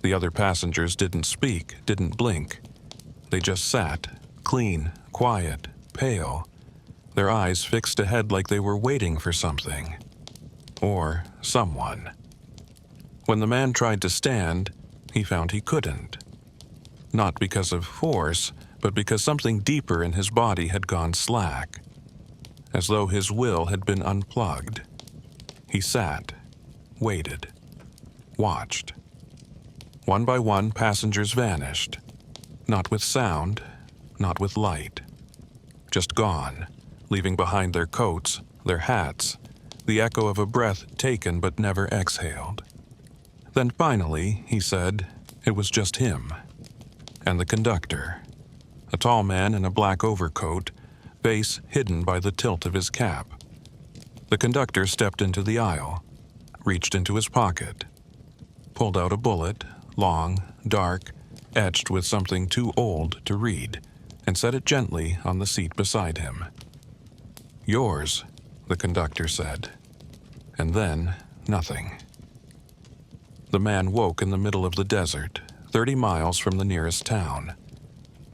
S1: The other passengers didn't speak, didn't blink. They just sat, clean, quiet, pale, their eyes fixed ahead like they were waiting for something. Or someone. When the man tried to stand, he found he couldn't. Not because of force, but because something deeper in his body had gone slack, as though his will had been unplugged. He sat, waited, watched. One by one, passengers vanished, not with sound, not with light, just gone, leaving behind their coats, their hats, the echo of a breath taken but never exhaled. Then finally, he said, it was just him, and the conductor. A tall man in a black overcoat, face hidden by the tilt of his cap. The conductor stepped into the aisle, reached into his pocket, pulled out a bullet, long, dark, etched with something too old to read, and set it gently on the seat beside him. "Yours," the conductor said. And then, nothing. The man woke in the middle of the desert, 30 miles from the nearest town.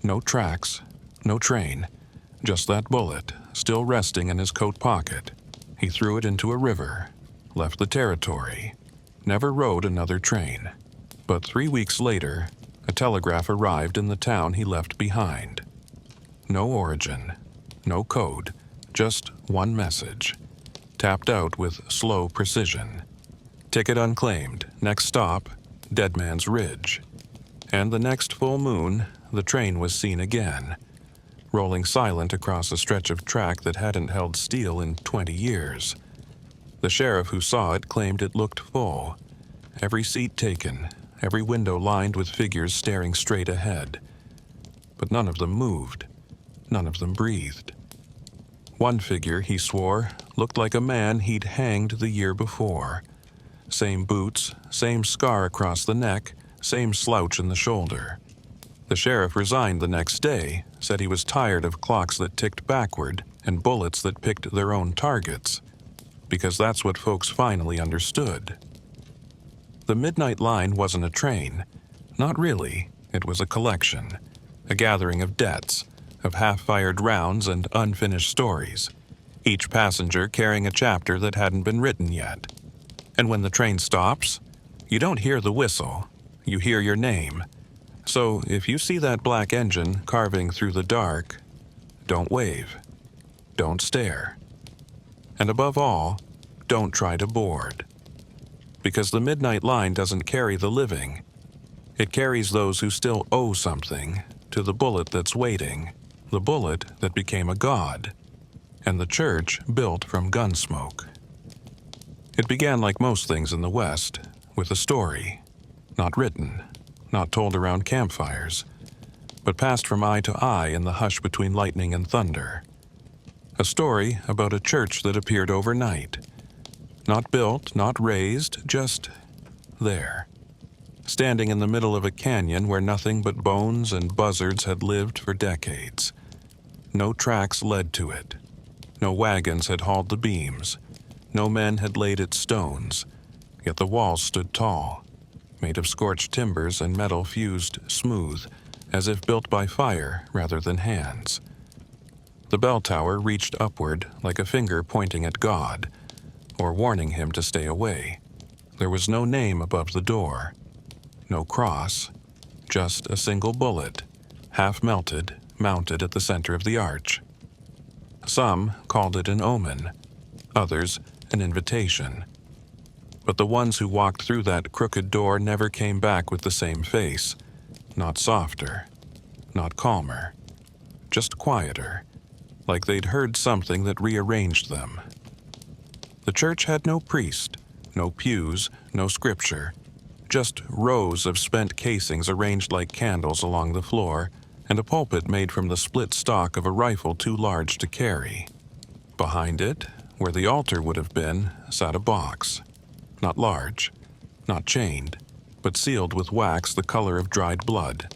S1: No tracks, no train, just that bullet, still resting in his coat pocket. He threw it into a river, left the territory, never rode another train. But 3 weeks later, a telegraph arrived in the town he left behind. No origin, no code, just one message, tapped out with slow precision. Ticket unclaimed, next stop, Dead Man's Ridge. And the next full moon, the train was seen again, rolling silent across a stretch of track that hadn't held steel in 20 years. The sheriff who saw it claimed it looked full, every seat taken, every window lined with figures staring straight ahead. But none of them moved, none of them breathed. One figure, he swore, looked like a man he'd hanged the year before. Same boots, same scar across the neck, same slouch in the shoulder. The sheriff resigned the next day, said he was tired of clocks that ticked backward and bullets that picked their own targets, because that's what folks finally understood. The midnight line wasn't a train. Not really. It was a collection, a gathering of debts, of half-fired rounds and unfinished stories, each passenger carrying a chapter that hadn't been written yet. And when the train stops, you don't hear the whistle, you hear your name. So if you see that black engine carving through the dark, don't wave, don't stare. And above all, don't try to board. Because the midnight line doesn't carry the living. It carries those who still owe something to the bullet that's waiting, the bullet that became a god, and the church built from gun smoke. It began like most things in the West, with a story, not written, not told around campfires, but passed from eye to eye in the hush between lightning and thunder. A story about a church that appeared overnight. Not built, not raised, just there. Standing in the middle of a canyon where nothing but bones and buzzards had lived for decades. No tracks led to it. No wagons had hauled the beams. No men had laid its stones. Yet the walls stood tall, made of scorched timbers and metal fused smooth, as if built by fire rather than hands. The bell tower reached upward like a finger pointing at God, or warning him to stay away. There was no name above the door, no cross, just a single bullet, half melted, mounted at the center of the arch. Some called it an omen, others an invitation. But the ones who walked through that crooked door never came back with the same face, not softer, not calmer, just quieter, like they'd heard something that rearranged them. The church had no priest, no pews, no scripture, just rows of spent casings arranged like candles along the floor, and a pulpit made from the split stock of a rifle too large to carry. Behind it, where the altar would have been, sat a box. Not large, not chained, but sealed with wax the color of dried blood,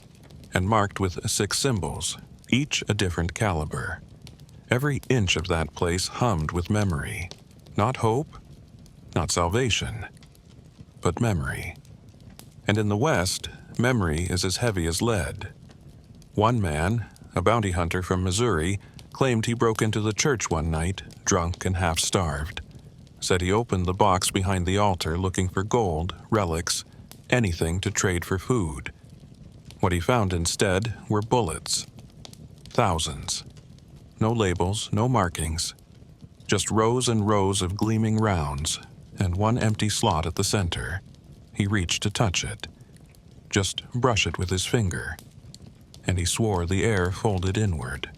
S1: and marked with 6 symbols, each a different caliber. Every inch of that place hummed with memory. Not hope, not salvation, but memory. And in the West, memory is as heavy as lead. One man, a bounty hunter from Missouri, claimed he broke into the church one night, drunk and half-starved. Said he opened the box behind the altar looking for gold, relics, anything to trade for food. What he found instead were bullets. Thousands. No labels, no markings. Just rows and rows of gleaming rounds, and one empty slot at the center. He reached to touch it. Just brush it with his finger. And he swore the air folded inward.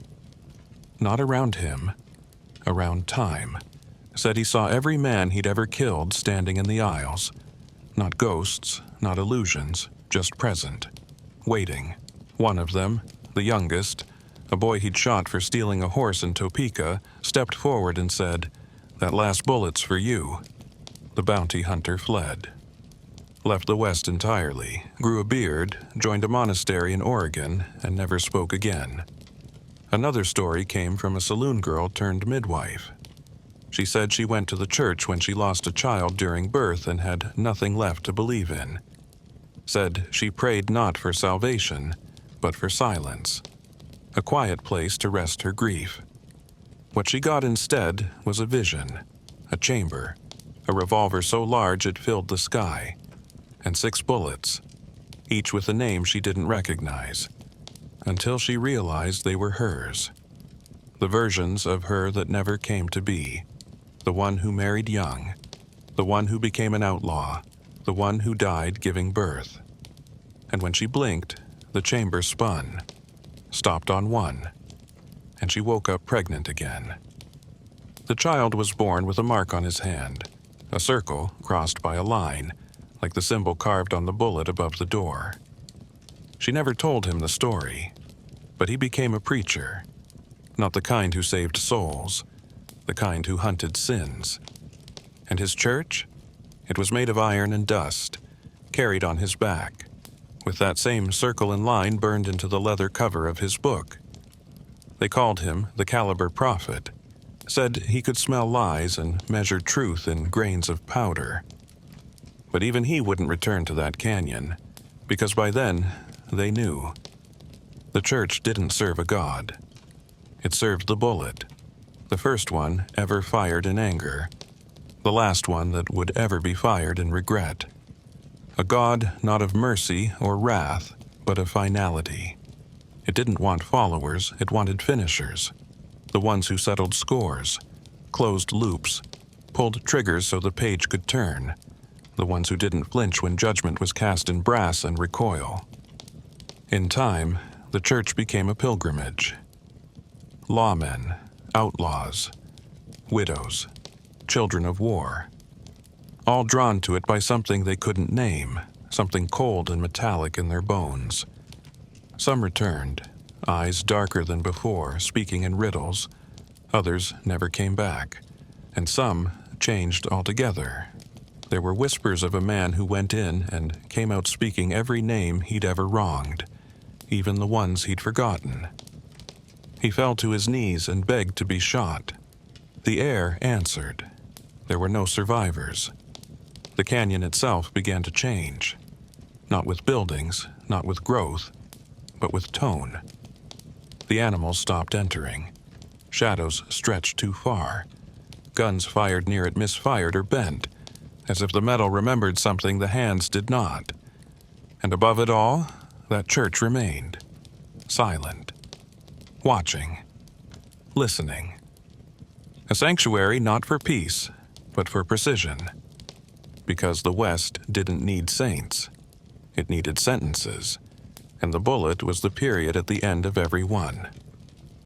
S1: Not around him, around time. Said he saw every man he'd ever killed standing in the aisles. Not ghosts, not illusions, just present. Waiting. One of them, the youngest, a boy he'd shot for stealing a horse in Topeka, stepped forward and said, "That last bullet's for you." The bounty hunter fled. Left the West entirely, grew a beard, joined a monastery in Oregon, and never spoke again. Another story came from a saloon girl turned midwife. She said she went to the church when she lost a child during birth and had nothing left to believe in. Said she prayed not for salvation, but for silence. A quiet place to rest her grief. What she got instead was a vision, a chamber, a revolver so large it filled the sky, and 6 bullets, each with a name she didn't recognize, until she realized they were hers. The versions of her that never came to be. The one who married young, the one who became an outlaw, the one who died giving birth. And when she blinked, the chamber spun, stopped on one, and she woke up pregnant again. The child was born with a mark on his hand, a circle crossed by a line, like the symbol carved on the bullet above the door. She never told him the story, but he became a preacher. Not the kind who saved souls, the kind who hunted sins. And his church? It was made of iron and dust, carried on his back, with that same circle and line burned into the leather cover of his book. They called him the Caliber Prophet, said he could smell lies and measure truth in grains of powder. But even he wouldn't return to that canyon, because by then they knew. The church didn't serve a god. It served the bullet, the first one ever fired in anger, the last one that would ever be fired in regret. A god not of mercy or wrath, but of finality. It didn't want followers, it wanted finishers. The ones who settled scores, closed loops, pulled triggers so the page could turn. The ones who didn't flinch when judgment was cast in brass and recoil. In time, the church became a pilgrimage. Lawmen, outlaws, widows, children of war, all drawn to it by something they couldn't name, something cold and metallic in their bones. Some returned, eyes darker than before, speaking in riddles. Others never came back, and some changed altogether. There were whispers of a man who went in and came out speaking every name he'd ever wronged, even the ones he'd forgotten. He fell to his knees and begged to be shot. The air answered. There were no survivors. The canyon itself began to change. Not with buildings, not with growth, but with tone. The animals stopped entering. Shadows stretched too far. Guns fired near it misfired or bent, as if the metal remembered something the hands did not. And above it all, that church remained, silent, watching, listening. A sanctuary not for peace, but for precision. Because the West didn't need saints. It needed sentences, and the bullet was the period at the end of every one.